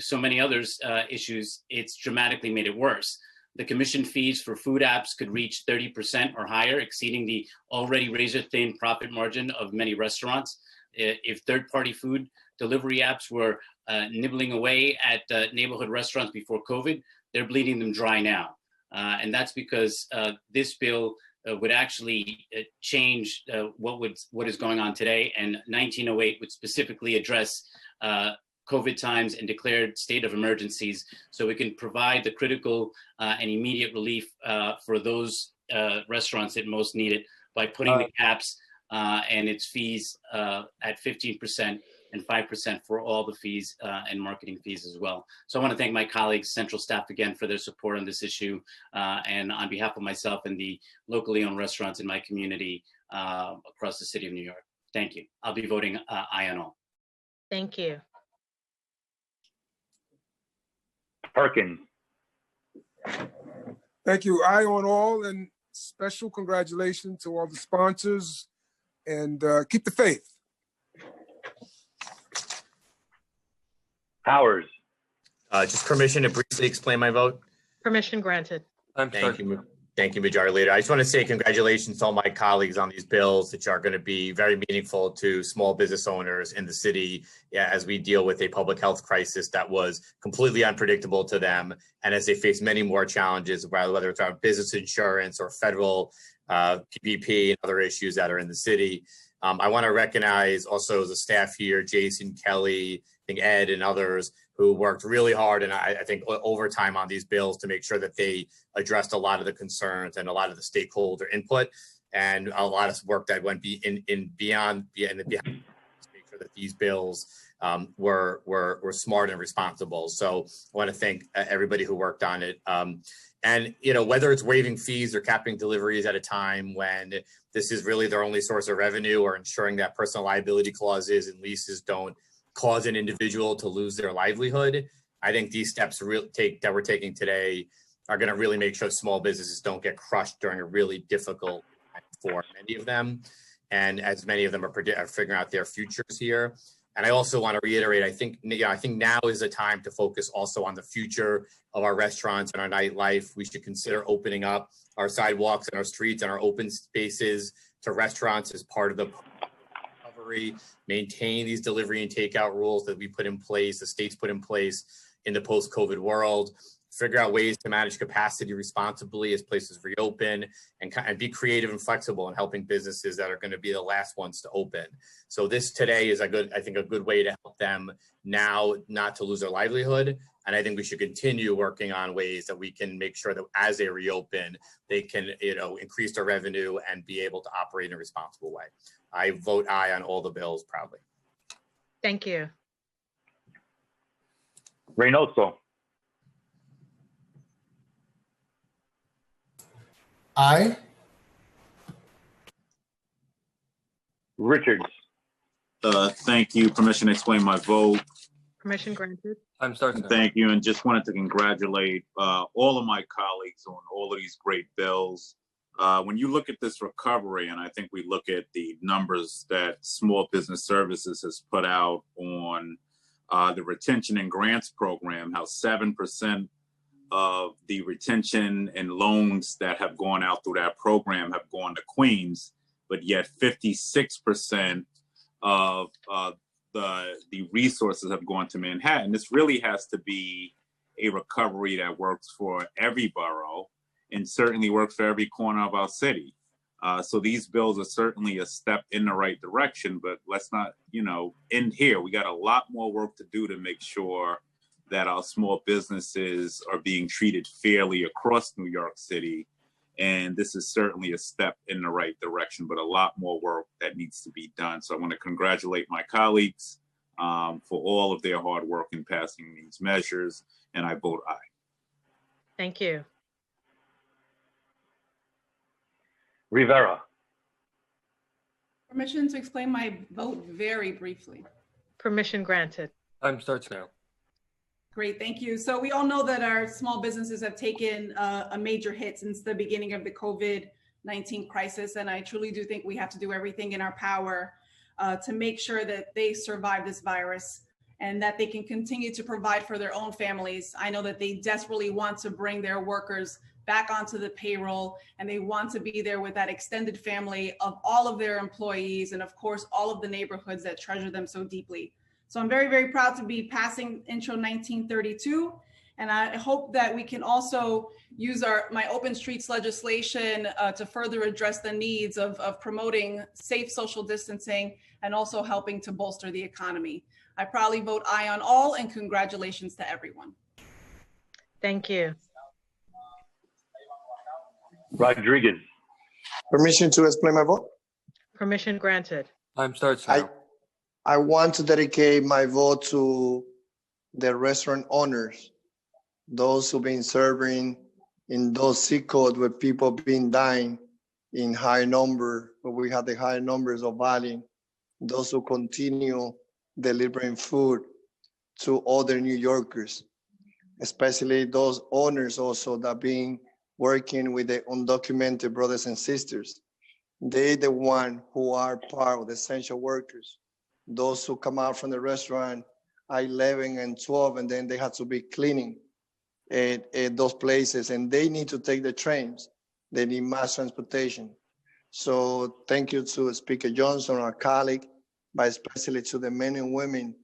so many others issues, it's dramatically made it worse. The commission fees for food apps could reach 30% or higher, exceeding the already razor-thin profit margin of many restaurants. If third-party food delivery apps were nibbling away at neighborhood restaurants before COVID, they're bleeding them dry now. And that's because this bill would actually change what is going on today. And 1908 would specifically address COVID times and declared state of emergencies, so we can provide the critical and immediate relief for those restaurants that most need it by putting the caps and its fees at 15% and 5% for all the fees and marketing fees as well. So I want to thank my colleagues, central staff again, for their support on this issue, and on behalf of myself and the locally owned restaurants in my community across the city of New York. Thank you. I'll be voting aye on all. Thank you. Perkins. Thank you. Aye on all, and special congratulations to all the sponsors, and keep the faith. Powers. Just permission to briefly explain my vote. Permission granted. Thank you. Thank you, Majority Leader. I just want to say congratulations to all my colleagues on these bills, which are going to be very meaningful to small business owners in the city as we deal with a public health crisis that was completely unpredictable to them. And as they face many more challenges, whether it's around business insurance or federal PPP and other issues that are in the city. I want to recognize also the staff here, Jason, Kelly, I think Ed and others who worked really hard and I think overtime on these bills to make sure that they addressed a lot of the concerns and a lot of the stakeholder input and a lot of work that went beyond to make sure that these bills were smart and responsible. So I want to thank everybody who worked on it. And, you know, whether it's waiving fees or capping deliveries at a time when this is really their only source of revenue, or ensuring that personal liability clauses and leases don't cause an individual to lose their livelihood, I think these steps that we're taking today are going to really make sure small businesses don't get crushed during a really difficult time for many of them. And as many of them are figuring out their futures here. And I also want to reiterate, I think now is the time to focus also on the future of our restaurants and our nightlife. We should consider opening up our sidewalks and our streets and our open spaces to restaurants as part of the recovery, maintain these delivery and takeout rules that we put in place, the states put in place in the post-COVID world, figure out ways to manage capacity responsibly as places reopen, and be creative and flexible in helping businesses that are going to be the last ones to open. So this today is a good way to help them now not to lose their livelihood. And I think we should continue working on ways that we can make sure that as they reopen, they can, increase their revenue and be able to operate in a responsible way. I vote aye on all the bills proudly. Thank you. Reynoso. Aye. Richards. Thank you. Permission to explain my vote. Permission granted. Time starts now. Thank you. And just wanted to congratulate all of my colleagues on all of these great bills. When you look at this recovery, and I think we look at the numbers that Small Business Services has put out on the retention and grants program, how 7% of the retention and loans that have gone out through that program have gone to Queens, but yet 56% of the resources have gone to Manhattan. This really has to be a recovery that works for every borough and certainly works for every corner of our city. So these bills are certainly a step in the right direction, but let's not, end here. We got a lot more work to do to make sure that our small businesses are being treated fairly across New York City. And this is certainly a step in the right direction, but a lot more work that needs to be done. So I want to congratulate my colleagues for all of their hard work in passing these measures, and I vote aye. Thank you. Rivera. Permission to explain my vote very briefly. Permission granted. Time starts now. Great, thank you. So we all know that our small businesses have taken a major hit since the beginning of the COVID-19 crisis. And I truly do think we have to do everything in our power to make sure that they survive this virus and that they can continue to provide for their own families. I know that they desperately want to bring their workers back onto the payroll, and they want to be there with that extended family of all of their employees and of course, all of the neighborhoods that treasure them so deeply. So I'm very, very proud to be passing Intro 1932. And I hope that we can also use my open streets legislation to further address the needs of promoting safe social distancing and also helping to bolster the economy. I proudly vote aye on all, and congratulations to everyone. Thank you. Rodriguez. Permission to explain my vote? Permission granted. Time starts now. I want to dedicate my vote to the restaurant owners, those who've been serving in those zip codes where people been dying in high number, where we have the high numbers of violence, those who continue delivering food to other New Yorkers, especially those owners also that been working with the undocumented brothers and sisters. They the one who are part of the essential workers. Those who come out from the restaurant at 11 and 12, and then they have to be cleaning at those places, and they need to take the trains. They need mass transportation. So thank you to Speaker Johnson, our colleague, but especially to the men and women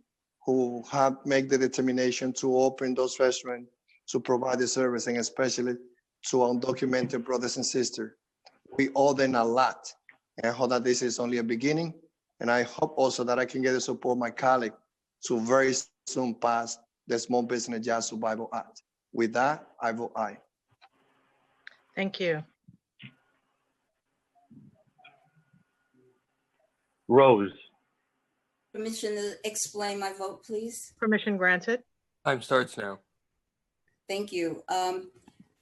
who have made the determination to open those restaurants to provide the service, and especially to undocumented brothers and sisters. We owe them a lot. And I hope that this is only a beginning. And I hope also that I can get the support of my colleague to very soon pass the Small Business Job Survival Act. With that, I vote aye. Thank you. Rose. Permission to explain my vote, please? Permission granted. Time starts now. Thank you.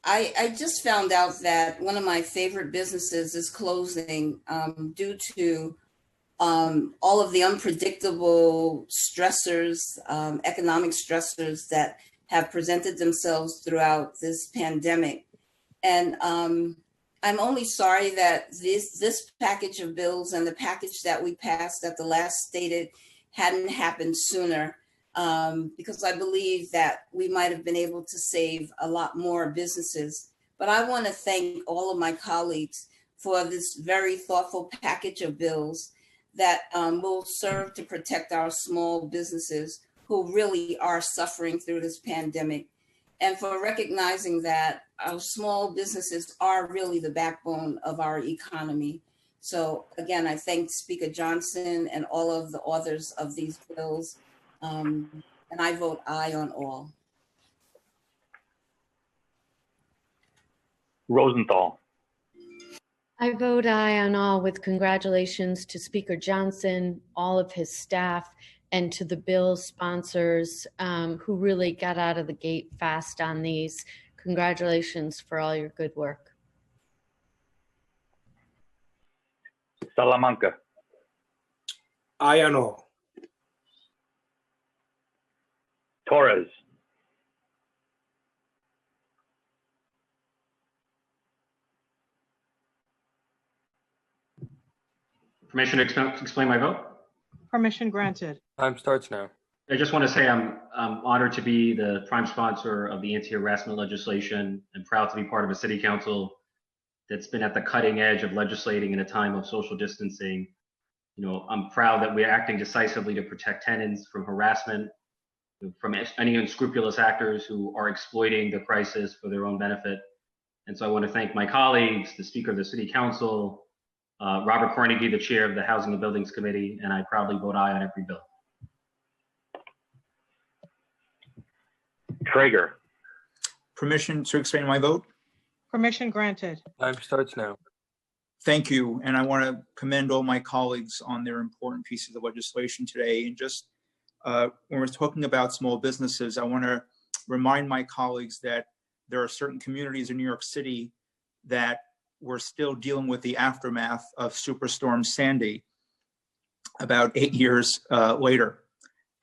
I just found out that one of my favorite businesses is closing due to all of the unpredictable stressors, economic stressors that have presented themselves throughout this pandemic. And I'm only sorry that this package of bills and the package that we passed that the last stated hadn't happened sooner, because I believe that we might have been able to save a lot more businesses. But I want to thank all of my colleagues for this very thoughtful package of bills that will serve to protect our small businesses who really are suffering through this pandemic, and for recognizing that our small businesses are really the backbone of our economy. So again, I thank Speaker Johnson and all of the authors of these bills, and I vote aye on all. Rosenthal. I vote aye on all, with congratulations to Speaker Johnson, all of his staff, and to the bill sponsors who really got out of the gate fast on these. Congratulations for all your good work. Salamanca. Aye on all. Torres. Permission to explain my vote? Permission granted. Time starts now. I just want to say I'm honored to be the prime sponsor of the anti-harassment legislation and proud to be part of a city council that's been at the cutting edge of legislating in a time of social distancing. You know, I'm proud that we're acting decisively to protect tenants from harassment, from any unscrupulous actors who are exploiting the crisis for their own benefit. And so I want to thank my colleagues, the Speaker of the City Council, Robert Carnegie, the Chair of the Housing and Buildings Committee, and I proudly vote aye on every bill. Traeger. Permission to explain my vote? Permission granted. Time starts now. Thank you. And I want to commend all my colleagues on their important pieces of legislation today. And just when we're talking about small businesses, I want to remind my colleagues that there are certain communities in New York City that we're still dealing with the aftermath of Superstorm Sandy about 8 years later.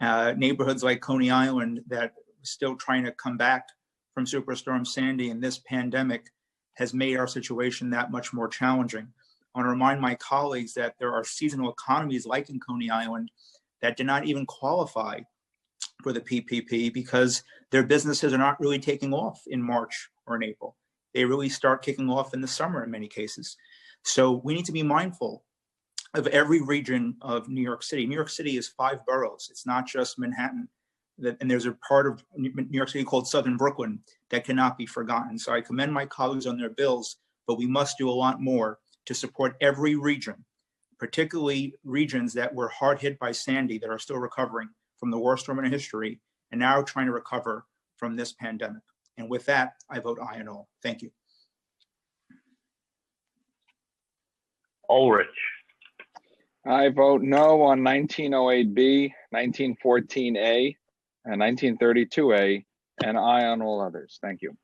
Neighborhoods like Coney Island that are still trying to come back from Superstorm Sandy, and this pandemic has made our situation that much more challenging. I want to remind my colleagues that there are seasonal economies like in Coney Island that did not even qualify for the PPP because their businesses are not really taking off in March or in April. They really start kicking off in the summer in many cases. So we need to be mindful of every region of New York City. New York City is 5 boroughs. It's not just Manhattan. And there's a part of New York City called Southern Brooklyn that cannot be forgotten. So I commend my colleagues on their bills, but we must do a lot more to support every region, particularly regions that were hard hit by Sandy that are still recovering from the worst storm in history and now trying to recover from this pandemic. And with that, I vote aye on all. Thank you. Ulrich. I vote no on 1908B, 1914A, and 1932A, and aye on all others. Thank you.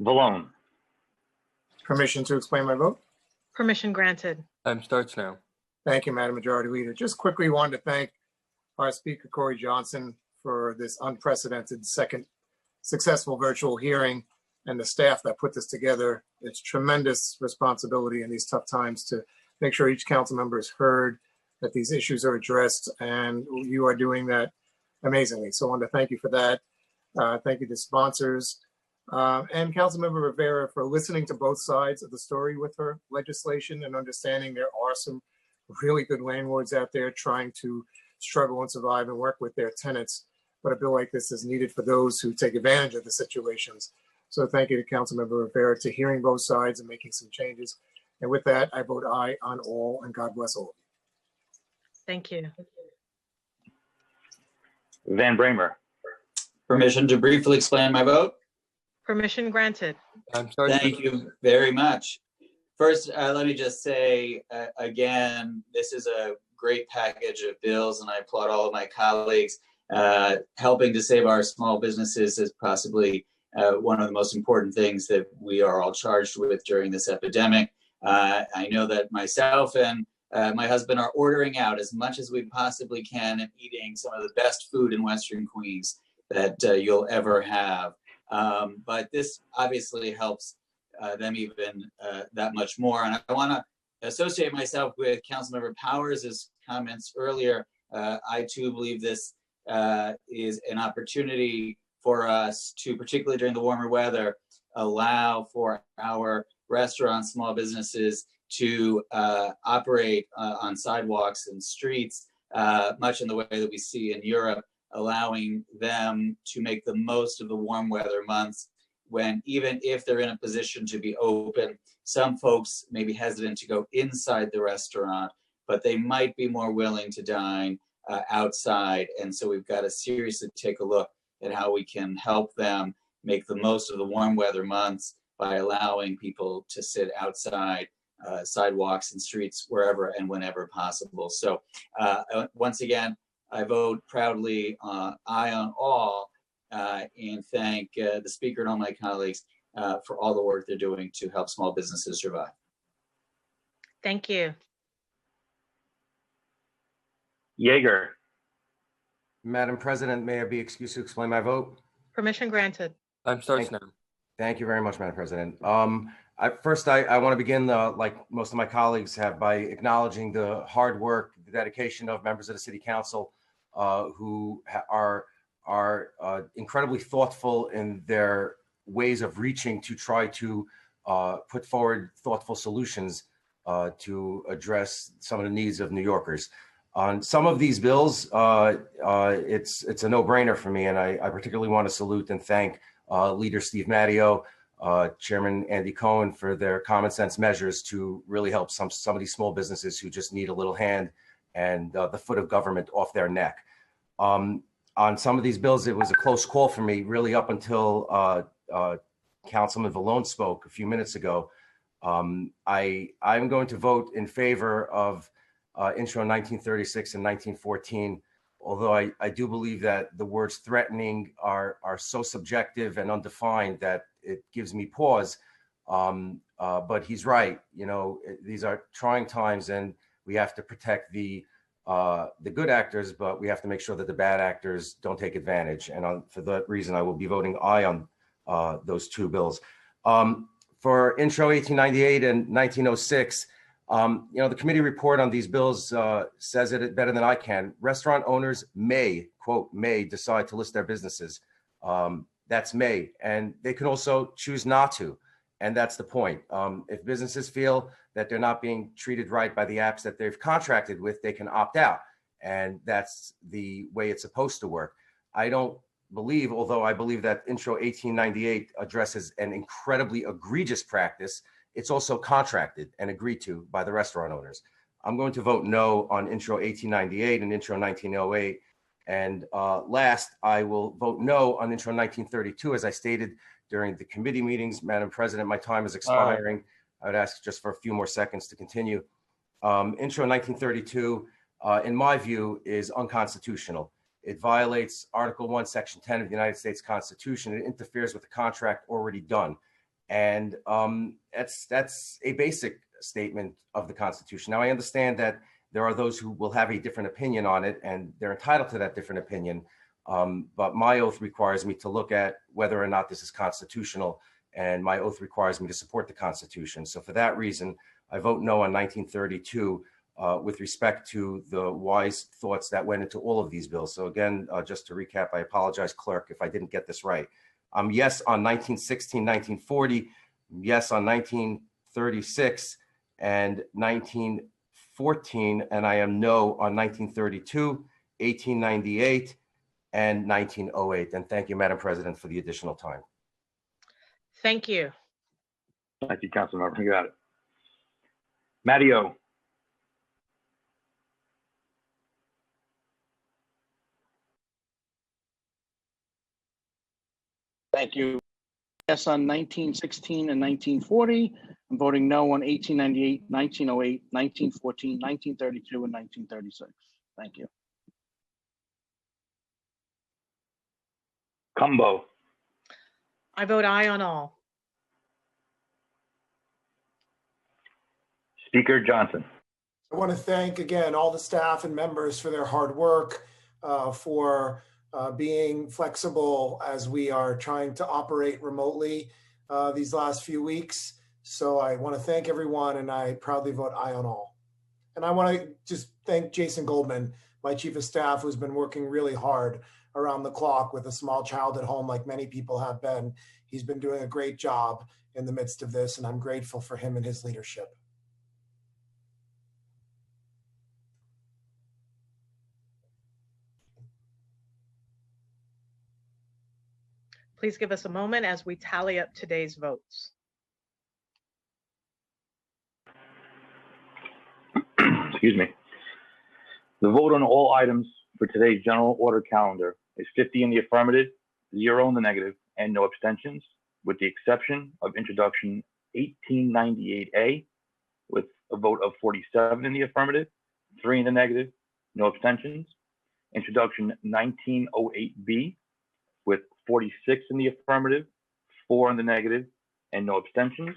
Vallone. Permission to explain my vote? Permission granted. Time starts now. Thank you, Madam Majority Leader. Just quickly wanted to thank our Speaker, Corey Johnson, for this unprecedented second successful virtual hearing and the staff that put this together. It's tremendous responsibility in these tough times to make sure each council member is heard, that these issues are addressed, and you are doing that amazingly. So I want to thank you for that. Thank you to sponsors and Councilmember Rivera for listening to both sides of the story with her legislation and understanding there are some really good landlords out there trying to struggle and survive and work with their tenants. But a bill like this is needed for those who take advantage of the situations. So thank you to Councilmember Rivera to hearing both sides and making some changes. And with that, I vote aye on all, and God bless all of you. Thank you. Van Bramer. Permission to briefly explain my vote? Permission granted. Time starts. Thank you very much. First, let me just say, again, this is a great package of bills, and I applaud all of my colleagues. Helping to save our small businesses is possibly one of the most important things that we are all charged with during this epidemic. I know that myself and my husband are ordering out as much as we possibly can and eating some of the best food in Western Queens that you'll ever have. But this obviously helps them even that much more. And I want to associate myself with Councilmember Powers' comments earlier. I too believe this is an opportunity for us to, particularly during the warmer weather, allow for our restaurants, small businesses to operate on sidewalks and streets, much in the way that we see in Europe, allowing them to make the most of the warm weather months when, even if they're in a position to be open, some folks may be hesitant to go inside the restaurant, but they might be more willing to dine outside. And so we've got to seriously take a look at how we can help them make the most of the warm weather months by allowing people to sit outside sidewalks and streets wherever and whenever possible. So once again, I vote proudly aye on all and thank the Speaker and all my colleagues for all the work they're doing to help small businesses survive. Thank you. Yeager. Madam President, may I be excused to explain my vote? Permission granted. Time starts now. Thank you very much, Madam President. First, I want to begin, like most of my colleagues have, by acknowledging the hard work, the dedication of members of the City Council who are incredibly thoughtful in their ways of reaching to try to put forward thoughtful solutions to address some of the needs of New Yorkers. On some of these bills, it's a no-brainer for me, and I particularly want to salute and thank Leader Steve Matteo, Chairman Andy Cohen for their common sense measures to really help some of these small businesses who just need a little hand and the foot of government off their neck. On some of these bills, it was a close call for me, really up until Councilman Vallone spoke a few minutes ago. I'm going to vote in favor of Intro 1936 and 1914, although I do believe that the words threatening are so subjective and undefined that it gives me pause. But he's right. You know, these are trying times, and we have to protect the good actors, but we have to make sure that the bad actors don't take advantage. And for that reason, I will be voting aye on those two bills. For Intro 1898 and 1906, the committee report on these bills says it better than I can. Restaurant owners may, quote, may decide to list their businesses. That's may, and they can also choose not to. And that's the point. If businesses feel that they're not being treated right by the apps that they've contracted with, they can opt out. And that's the way it's supposed to work. I don't believe, although I believe that Intro 1898 addresses an incredibly egregious practice, it's also contracted and agreed to by the restaurant owners. I'm going to vote no on Intro 1898 and Intro 1908. And last, I will vote no on Intro 1932, as I stated during the committee meetings. Madam President, my time is expiring. I would ask just for a few more seconds to continue. Intro 1932, in my view, is unconstitutional. It violates Article 1, Section 10 of the United States Constitution. It interferes with the contract already done. And that's a basic statement of the Constitution. Now, I understand that there are those who will have a different opinion on it, and they're entitled to that different opinion. But my oath requires me to look at whether or not this is constitutional, and my oath requires me to support the Constitution. So for that reason, I vote no on 1932 with respect to the wise thoughts that went into all of these bills. So again, just to recap, I apologize, clerk, if I didn't get this right. Yes on 1916, 1940, yes on 1936 and 1914, and I am no on 1932, 1898, and 1908. And thank you, Madam President, for the additional time. Thank you. Thank you, Councilmember. You got it. Matteo. Thank you. Yes on 1916 and 1940. I'm voting no on 1898, 1908, 1914, 1932, and 1936. Thank you. Cumbo. I vote aye on all. Speaker Johnson. I want to thank again all the staff and members for their hard work, for being flexible as we are trying to operate remotely these last few weeks. So I want to thank everyone, and I proudly vote aye on all. And I want to just thank Jason Goldman, my chief of staff, who's been working really hard around the clock with a small child at home, like many people have been. He's been doing a great job in the midst of this, and I'm grateful for him and his leadership. Please give us a moment as we tally up today's votes. Excuse me. The vote on all items for today's general order calendar is 50 in the affirmative, 0 in the negative, and no abstentions, with the exception of introduction 1898A, with a vote of 47 in the affirmative, 3 in the negative, no abstentions. Introduction 1908B, with 46 in the affirmative, 4 in the negative, and no abstentions.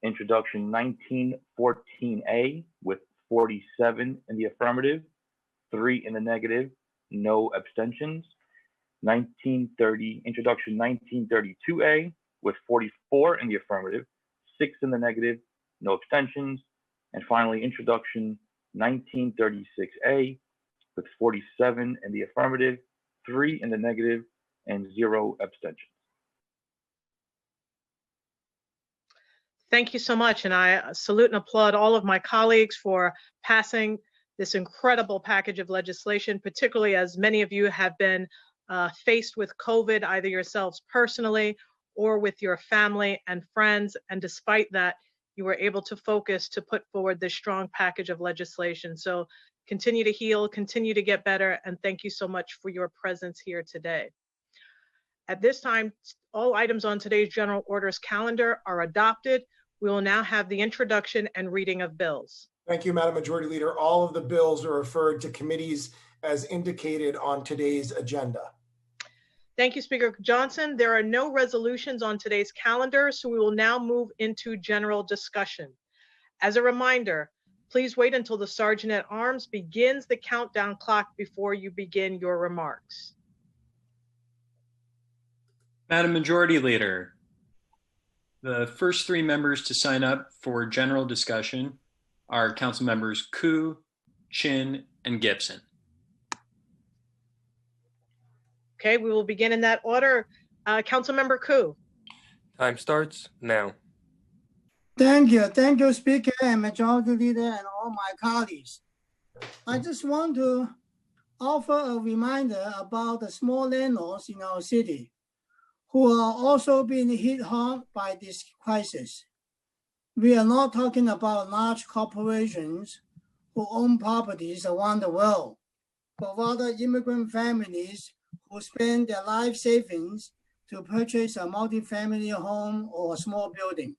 Introduction 1914A, with 47 in the affirmative, 3 in the negative, no abstentions. Introduction 1932A, with 44 in the affirmative, 6 in the negative, no abstentions. And finally, introduction 1936A, with 47 in the affirmative, 3 in the negative, and 0 abstentions. Thank you so much. And I salute and applaud all of my colleagues for passing this incredible package of legislation, particularly as many of you have been faced with COVID, either yourselves personally or with your family and friends. And despite that, you were able to focus to put forward this strong package of legislation. So continue to heal, continue to get better, and thank you so much for your presence here today. At this time, all items on today's general orders calendar are adopted. We will now have the introduction and reading of bills. Thank you, Madam Majority Leader. All of the bills are referred to committees as indicated on today's agenda. Thank you, Speaker Johnson. There are no resolutions on today's calendar, so we will now move into general discussion. As a reminder, please wait until the Sergeant at Arms begins the countdown clock before you begin your remarks. Madam Majority Leader, the first 3 members to sign up for general discussion are Council Members Koo, Chin, and Gibson. Okay, we will begin in that order. Councilmember Koo. Time starts now. Thank you, Speaker and Majority Leader and all my colleagues. I just want to offer a reminder about the small landlords in our city who are also being hit hard by this crisis. We are not talking about large corporations who own properties around the world, but rather immigrant families who spend their life savings to purchase a multi-family home or a small building.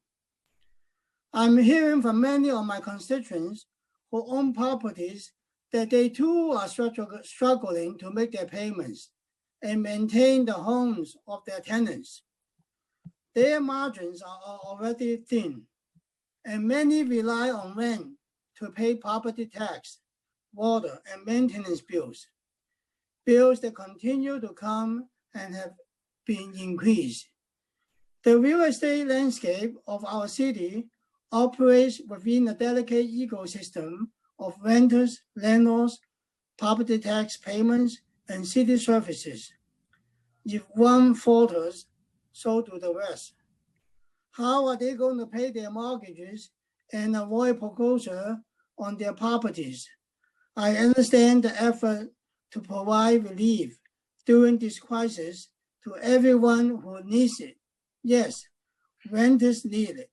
I'm hearing from many of my constituents who own properties that they too are struggling to make their payments and maintain the homes of their tenants. Their margins are already thin, and many rely on rent to pay property tax, water, and maintenance bills. Bills that continue to come and have been increased. The real estate landscape of our city operates within a delicate ecosystem of renters, landlords, property tax payments, and city services. If one falters, so do the rest. How are they going to pay their mortgages and avoid foreclosure on their properties? I understand the effort to provide relief during this crisis to everyone who needs it. Yes, renters need it,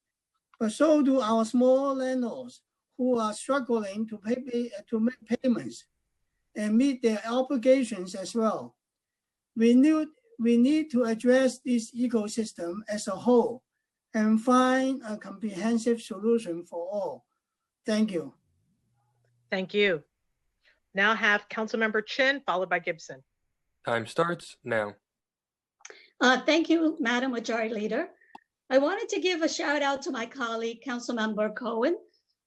but so do our small landlords who are struggling to make payments and meet their obligations as well. We need to address this ecosystem as a whole and find a comprehensive solution for all. Thank you. Thank you. Now have Councilmember Chin, followed by Gibson. Time starts now. Thank you, Madam Majority Leader. I wanted to give a shout out to my colleague, Councilmember Cohen,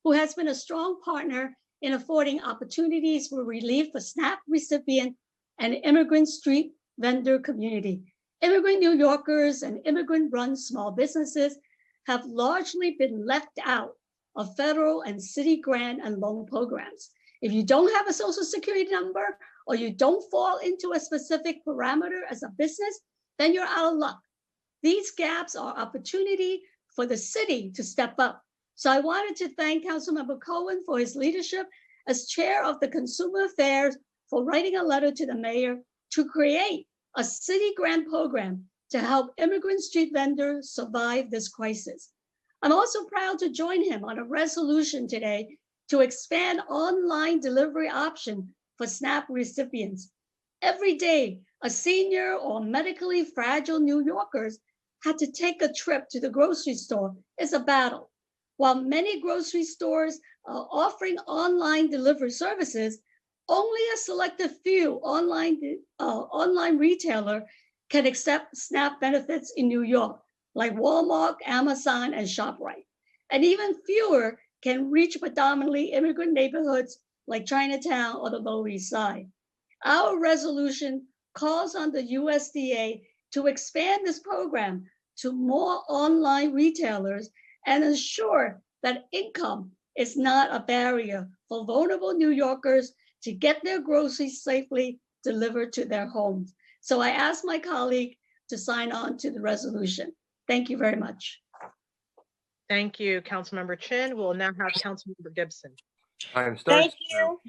who has been a strong partner in affording opportunities for relief for SNAP recipient and immigrant street vendor community. Immigrant New Yorkers and immigrant-run small businesses have largely been left out of federal and city grant and loan programs. If you don't have a social security number or you don't fall into a specific parameter as a business, then you're out of luck. These gaps are opportunity for the city to step up. So I wanted to thank Councilmember Cohen for his leadership as chair of the Consumer Affairs for writing a letter to the mayor to create a city grant program to help immigrant street vendors survive this crisis. I'm also proud to join him on a resolution today to expand online delivery option for SNAP recipients. Every day, a senior or medically fragile New Yorkers had to take a trip to the grocery store is a battle. While many grocery stores are offering online delivery services, only a selected few online retailer can accept SNAP benefits in New York, like Walmart, Amazon, and ShopRite. And even fewer can reach predominantly immigrant neighborhoods like Chinatown or the Lower East Side. Our resolution calls on the USDA to expand this program to more online retailers and ensure that income is not a barrier for vulnerable New Yorkers to get their groceries safely delivered to their homes. So I ask my colleague to sign on to the resolution. Thank you very much. Thank you, Councilmember Chin. We'll now have Councilmember Gibson. Time starts. Thank you.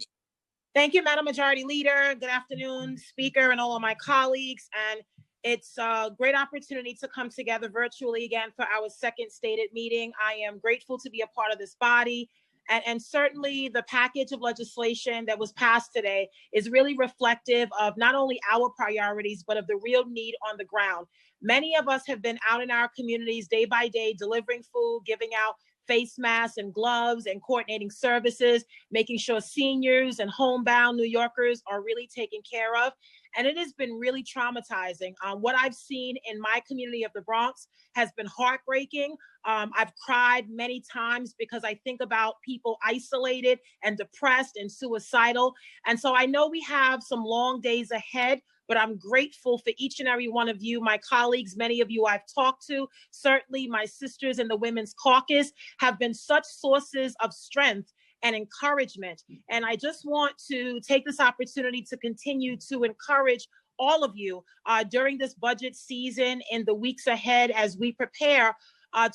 Thank you, Madam Majority Leader. Good afternoon, Speaker, and all of my colleagues. And it's a great opportunity to come together virtually again for our second stated meeting. I am grateful to be a part of this body. And certainly the package of legislation that was passed today is really reflective of not only our priorities, but of the real need on the ground. Many of us have been out in our communities day by day, delivering food, giving out face masks and gloves and coordinating services, making sure seniors and homebound New Yorkers are really taken care of. And it has been really traumatizing. What I've seen in my community of the Bronx has been heartbreaking. I've cried many times because I think about people isolated and depressed and suicidal. And so I know we have some long days ahead, but I'm grateful for each and every one of you, my colleagues, many of you I've talked to. Certainly my sisters in the Women's Caucus have been such sources of strength and encouragement. And I just want to take this opportunity to continue to encourage all of you during this budget season in the weeks ahead as we prepare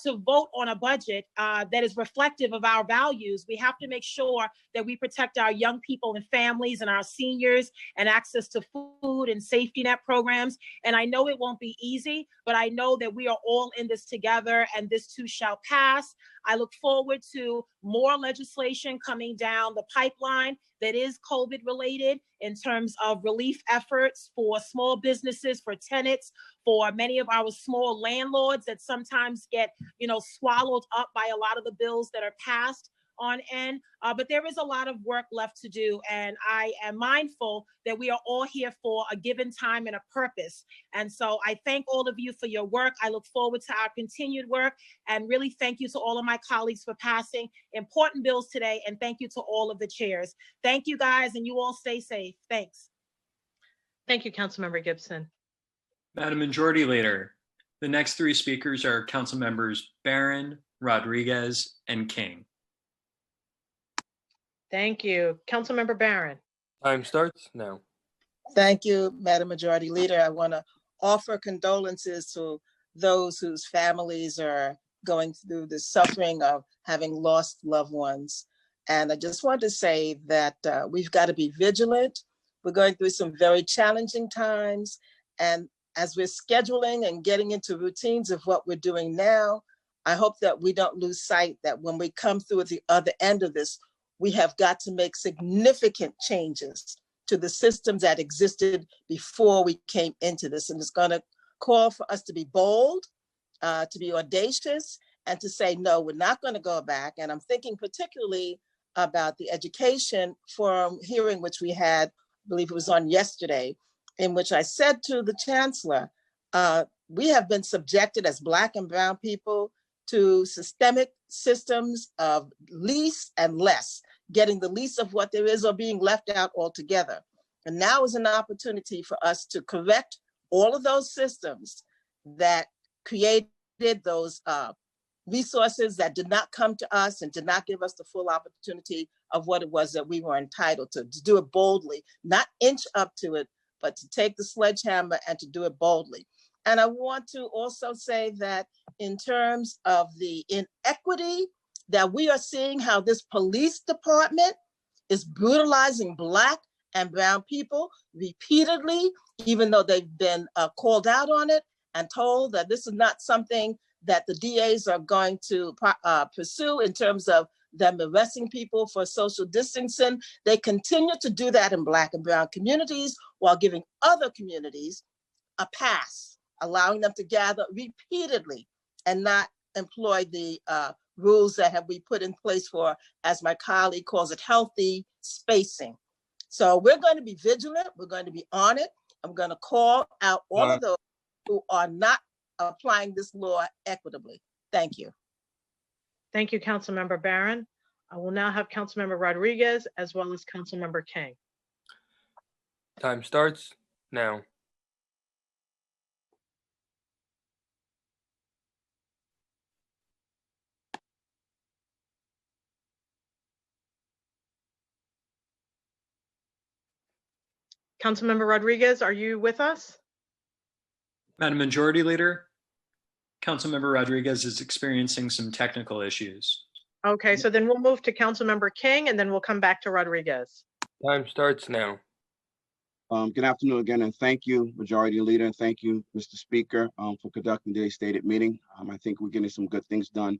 to vote on a budget that is reflective of our values. We have to make sure that we protect our young people and families and our seniors and access to food and safety net programs. And I know it won't be easy, but I know that we are all in this together and this too shall pass. I look forward to more legislation coming down the pipeline that is COVID related in terms of relief efforts for small businesses, for tenants, for many of our small landlords that sometimes get, swallowed up by a lot of the bills that are passed. on end, but there is a lot of work left to do. And I am mindful that we are all here for a given time and a purpose. And so I thank all of you for your work. I look forward to our continued work, and really thank you to all of my colleagues for passing important bills today. And thank you to all of the chairs. Thank you guys, and you all stay safe. Thanks. Thank you, Councilmember Gibson. Madam Majority Leader, the next three speakers are Council Members Barron, Rodriguez, and King. Thank you. Councilmember Barron. Time starts now. Thank you, Madam Majority Leader. I want to offer condolences to those whose families are going through the suffering of having lost loved ones. And I just want to say that we've got to be vigilant. We're going through some very challenging times. And as we're scheduling and getting into routines of what we're doing now, I hope that we don't lose sight that when we come through at the other end of this, we have got to make significant changes to the systems that existed before we came into this. And it's going to call for us to be bold, to be audacious, and to say, no, we're not going to go back. And I'm thinking particularly about the education forum hearing, which we had, I believe it was on yesterday, in which I said to the chancellor, we have been subjected as Black and brown people to systemic systems of least and less, getting the least of what there is or being left out altogether. And now is an opportunity for us to correct all of those systems that created those resources that did not come to us and did not give us the full opportunity of what it was that we were entitled to do it boldly, not inch up to it, but to take the sledgehammer and to do it boldly. And I want to also say that in terms of the inequity that we are seeing, how this police department is brutalizing Black and brown people repeatedly, even though they've been called out on it and told that this is not something that the DAs are going to pursue in terms of them arresting people for social distancing. They continue to do that in Black and brown communities while giving other communities a pass, allowing them to gather repeatedly and not employ the rules that we put in place for, as my colleague calls it, healthy spacing. So we're going to be vigilant. We're going to be on it. I'm going to call out all of those who are not applying this law equitably. Thank you. Thank you, Councilmember Barron. I will now have Councilmember Rodriguez as well as Councilmember King. Time starts now. Councilmember Rodriguez, are you with us? Madam Majority Leader, Councilmember Rodriguez is experiencing some technical issues. Okay, so then we'll move to Councilmember King and then we'll come back to Rodriguez. Time starts now. Good afternoon again, and thank you, Majority Leader, and thank you, Mr. Speaker, for conducting today's stated meeting. I think we're getting some good things done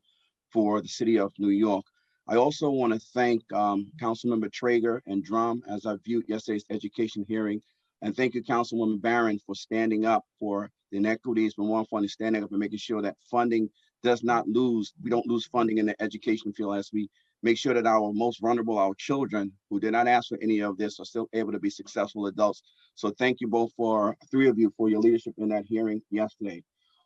for the city of New York. I also want to thank Councilmember Traeger and Drum as I viewed yesterday's education hearing, and thank you, Councilwoman Barron, for standing up for the inequities, but more importantly, standing up and making sure that funding does not lose. We don't lose funding in the education field as we make sure that our most vulnerable, our children who did not ask for any of this, are still able to be successful adults. So thank you both, three of you, for your leadership in that hearing yesterday.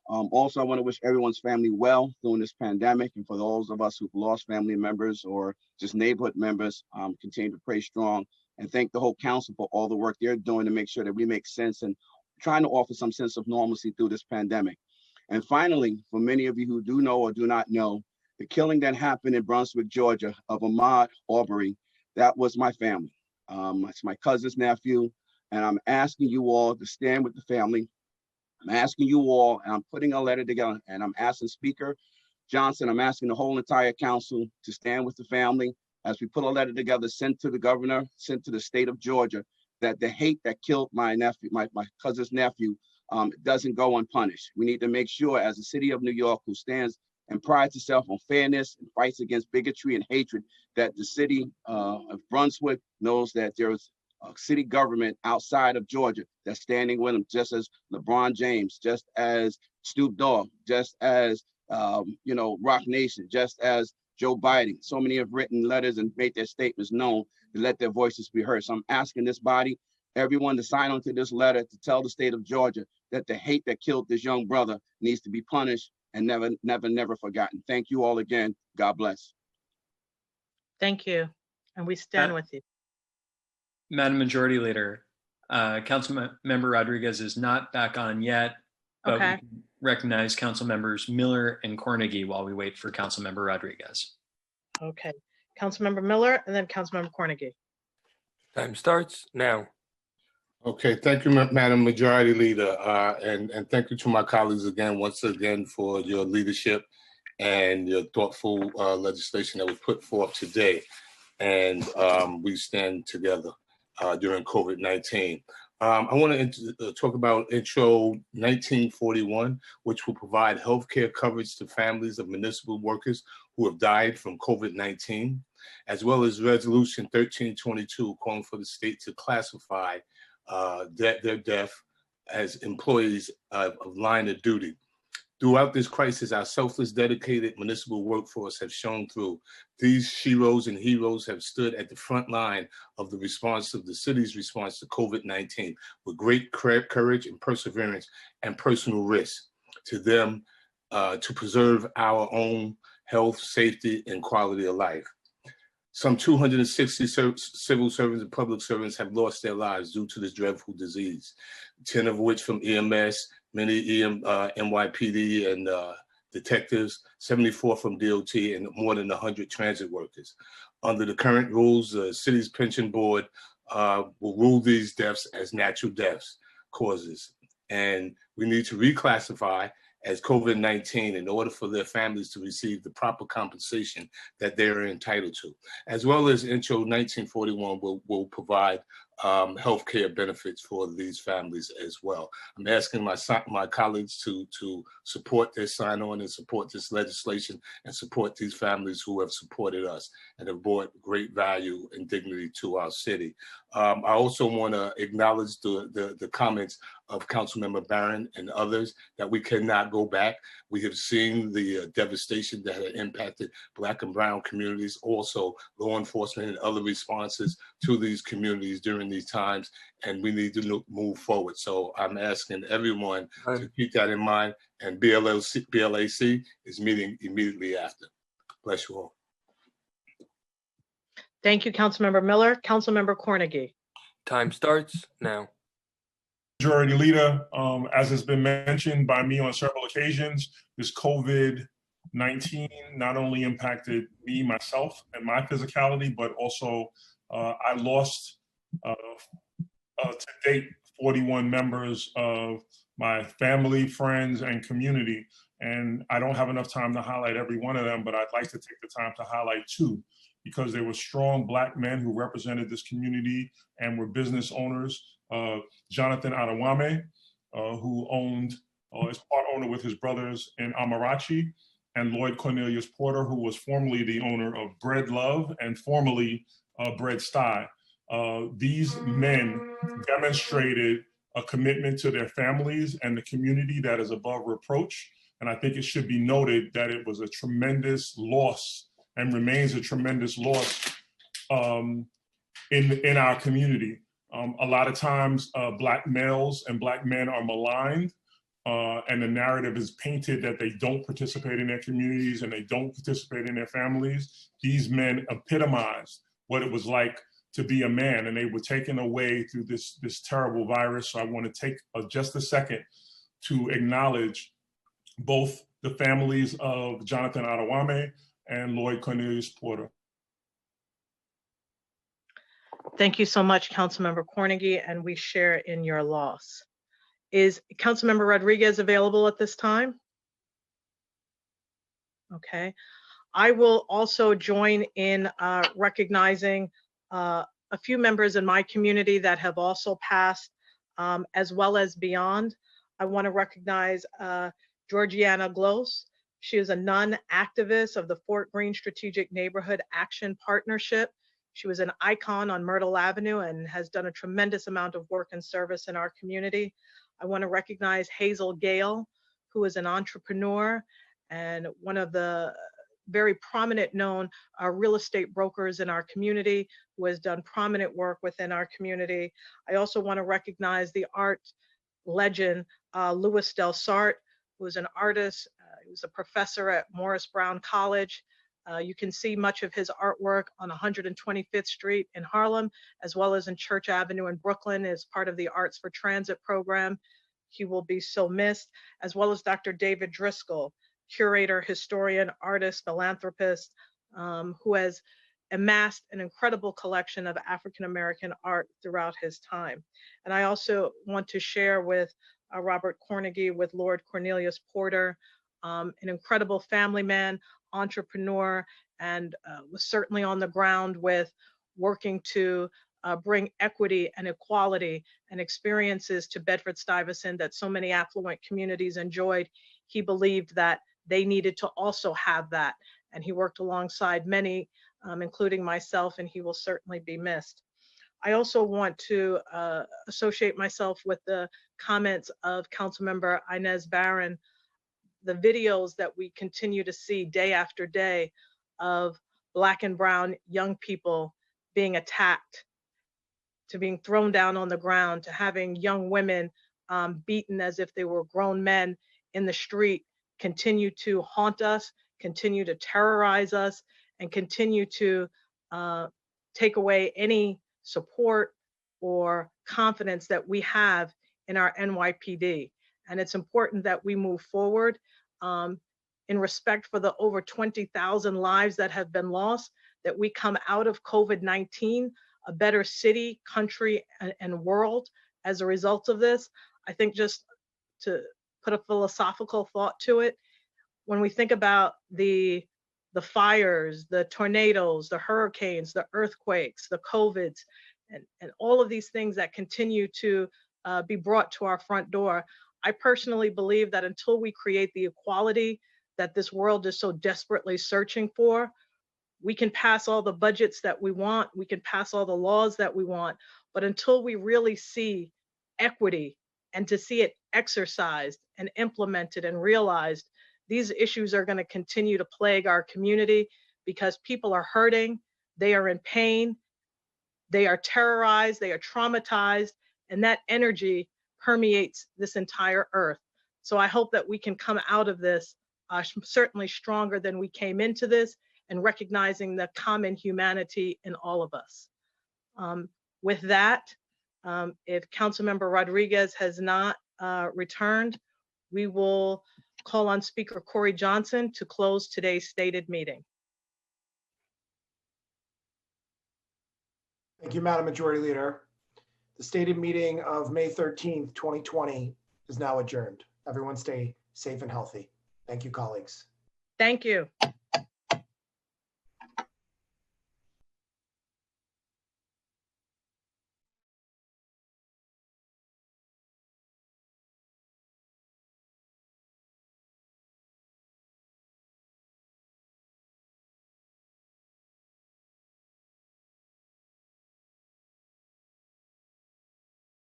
Also, I want to wish everyone's family well during this pandemic, and for those of us who've lost family members or just neighborhood members, continue to pray strong, and thank the whole council for all the work they're doing to make sure that we make sense and trying to offer some sense of normalcy through this pandemic. And finally, for many of you who do know or do not know, the killing that happened in Brunswick, Georgia, of Ahmaud Arbery, that was my family. It's my cousin's nephew, and I'm asking you all to stand with the family. I'm asking you all, and I'm putting a letter together, and I'm asking Speaker Johnson, I'm asking the whole entire council to stand with the family as we put a letter together, sent to the governor, sent to the state of Georgia, that the hate that killed my nephew, my cousin's nephew, doesn't go unpunished. We need to make sure, as the city of New York, who stands and prides itself on fairness and fights against bigotry and hatred, that the city of Brunswick knows that there is a city government outside of Georgia that's standing with them, just as LeBron James, just as Snoop Dogg, just as Rock Nation, just as Joe Biden. So many have written letters and made their statements known to let their voices be heard. So I'm asking this body, everyone to sign on to this letter to tell the state of Georgia that the hate that killed this young brother needs to be punished and never forgotten. Thank you all again. God bless. Thank you. And we stand with you. Madam Majority Leader, Councilmember Rodriguez is not back on yet, but Okay. we can recognize Council Members Miller and Cornegie while we wait for Councilmember Rodriguez. Okay. Councilmember Miller and then Councilmember Cornegie. Time starts now. Okay, thank you, Madam Majority Leader, and thank you to my colleagues once again for your leadership and your thoughtful legislation that was put forth today. And we stand together during COVID-19. I want to talk about Intro 1941, which will provide health care coverage to families of municipal workers who have died from COVID-19, as well as Resolution 1322, calling for the state to classify their death as employees of line of duty. Throughout this crisis, our selfless, dedicated municipal workforce have shown through. These sheroes and heroes have stood at the front line of the response of the city's response to COVID-19 with great courage and perseverance and personal risk to them to preserve our own health, safety, and quality of life. Some 260 civil servants and public servants have lost their lives due to this dreadful disease, 10 of which from EMS, many NYPD and detectives, 74 from DOT, and more than 100 transit workers. Under the current rules, the city's pension board will rule these deaths as natural deaths causes. And we need to reclassify as COVID-19 in order for their families to receive the proper compensation that they're entitled to, as well as Intro 1941 will provide health care benefits for these families as well. I'm asking my colleagues to support this sign on and support this legislation and support these families who have supported us and have brought great value and dignity to our city. I also want to acknowledge the comments of Councilmember Barron and others that we cannot go back. We have seen the devastation that had impacted Black and Brown communities, also law enforcement and other responses to these communities during these times, and we need to move forward. So I'm asking everyone to keep that in mind, and BLAC is meeting immediately after. Bless you all. Thank you, Councilmember Miller. Councilmember Cornegie. Time starts now. Majority Leader, as has been mentioned by me on several occasions, this COVID-19 not only impacted me, myself, and my physicality, but also I lost to date 41 members of my family, friends, and community. And I don't have enough time to highlight every one of them, but I'd like to take the time to highlight two, because they were strong Black men who represented this community and were business owners. Jonathan Adewale, who is part owner with his brothers in Amarachi, and Lloyd Cornelius Porter, who was formerly the owner of Bread Love and formerly Bread Stuy. These men demonstrated a commitment to their families and the community that is above reproach. And I think it should be noted that it was a tremendous loss and remains a tremendous loss in our community. A lot of times Black males and Black men are maligned, and the narrative is painted that they don't participate in their communities and they don't participate in their families. These men epitomized what it was like to be a man, and they were taken away through this terrible virus. So I want to take just a second to acknowledge both the families of Jonathan Adewale and Lloyd Cornelius Porter. Thank you so much, Councilmember Cornegie, and we share in your loss. Is Councilmember Rodriguez available at this time? Okay. I will also join in recognizing a few members in my community that have also passed, as well as beyond. I want to recognize Georgiana Glos. She is a non-activist of the Fort Greene Strategic Neighborhood Action Partnership. She was an icon on Myrtle Avenue and has done a tremendous amount of work and service in our community. I want to recognize Hazel Gale, who is an entrepreneur and one of the very prominent known real estate brokers in our community who has done prominent work within our community. I also want to recognize the art legend, Louis Del Sart, who is an artist. He was a professor at Morris Brown College. You can see much of his artwork on 125th Street in Harlem, as well as in Church Avenue in Brooklyn as part of the Arts for Transit program. He will be so missed, as well as Dr. David Driscoll, curator, historian, artist, philanthropist, who has amassed an incredible collection of African-American art throughout his time. And I also want to share with Robert Cornegy, with Lord Cornelius Porter, an incredible family man, entrepreneur, and was certainly on the ground with working to bring equity and equality and experiences to Bedford-Stuyvesant that so many affluent communities enjoyed. He believed that they needed to also have that. And he worked alongside many, including myself, and he will certainly be missed. I also want to associate myself with the comments of Councilmember Inez Barron. The videos that we continue to see day after day of Black and brown young people being attacked, to being thrown down on the ground, to having young women beaten as if they were grown men in the street, continue to haunt us, continue to terrorize us, and continue to take away any support or confidence that we have in our NYPD. And it's important that we move forward in respect for the over 20,000 lives that have been lost, that we come out of COVID-19 a better city, country, and world as a result of this. I think just to put a philosophical thought to it, when we think about the fires, the tornadoes, the hurricanes, the earthquakes, the COVIDs, and all of these things that continue to be brought to our front door, I personally believe that until we create the equality that this world is so desperately searching for, we can pass all the budgets that we want, we can pass all the laws that we want, but until we really see equity and to see it exercised and implemented and realized, these issues are going to continue to plague our community because people are hurting, they are in pain, they are terrorized, they are traumatized, and that energy permeates this entire earth. So I hope that we can come out of this certainly stronger than we came into this, and recognizing the common humanity in all of us. With that, if Councilmember Rodriguez has not returned, we will call on Speaker Corey Johnson to close today's stated meeting. Thank you, Madam Majority Leader. The stated meeting of May 13th, 2020 is now adjourned. Everyone stay safe and healthy. Thank you, colleagues. Thank you.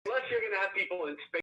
Unless you're going to have people in space.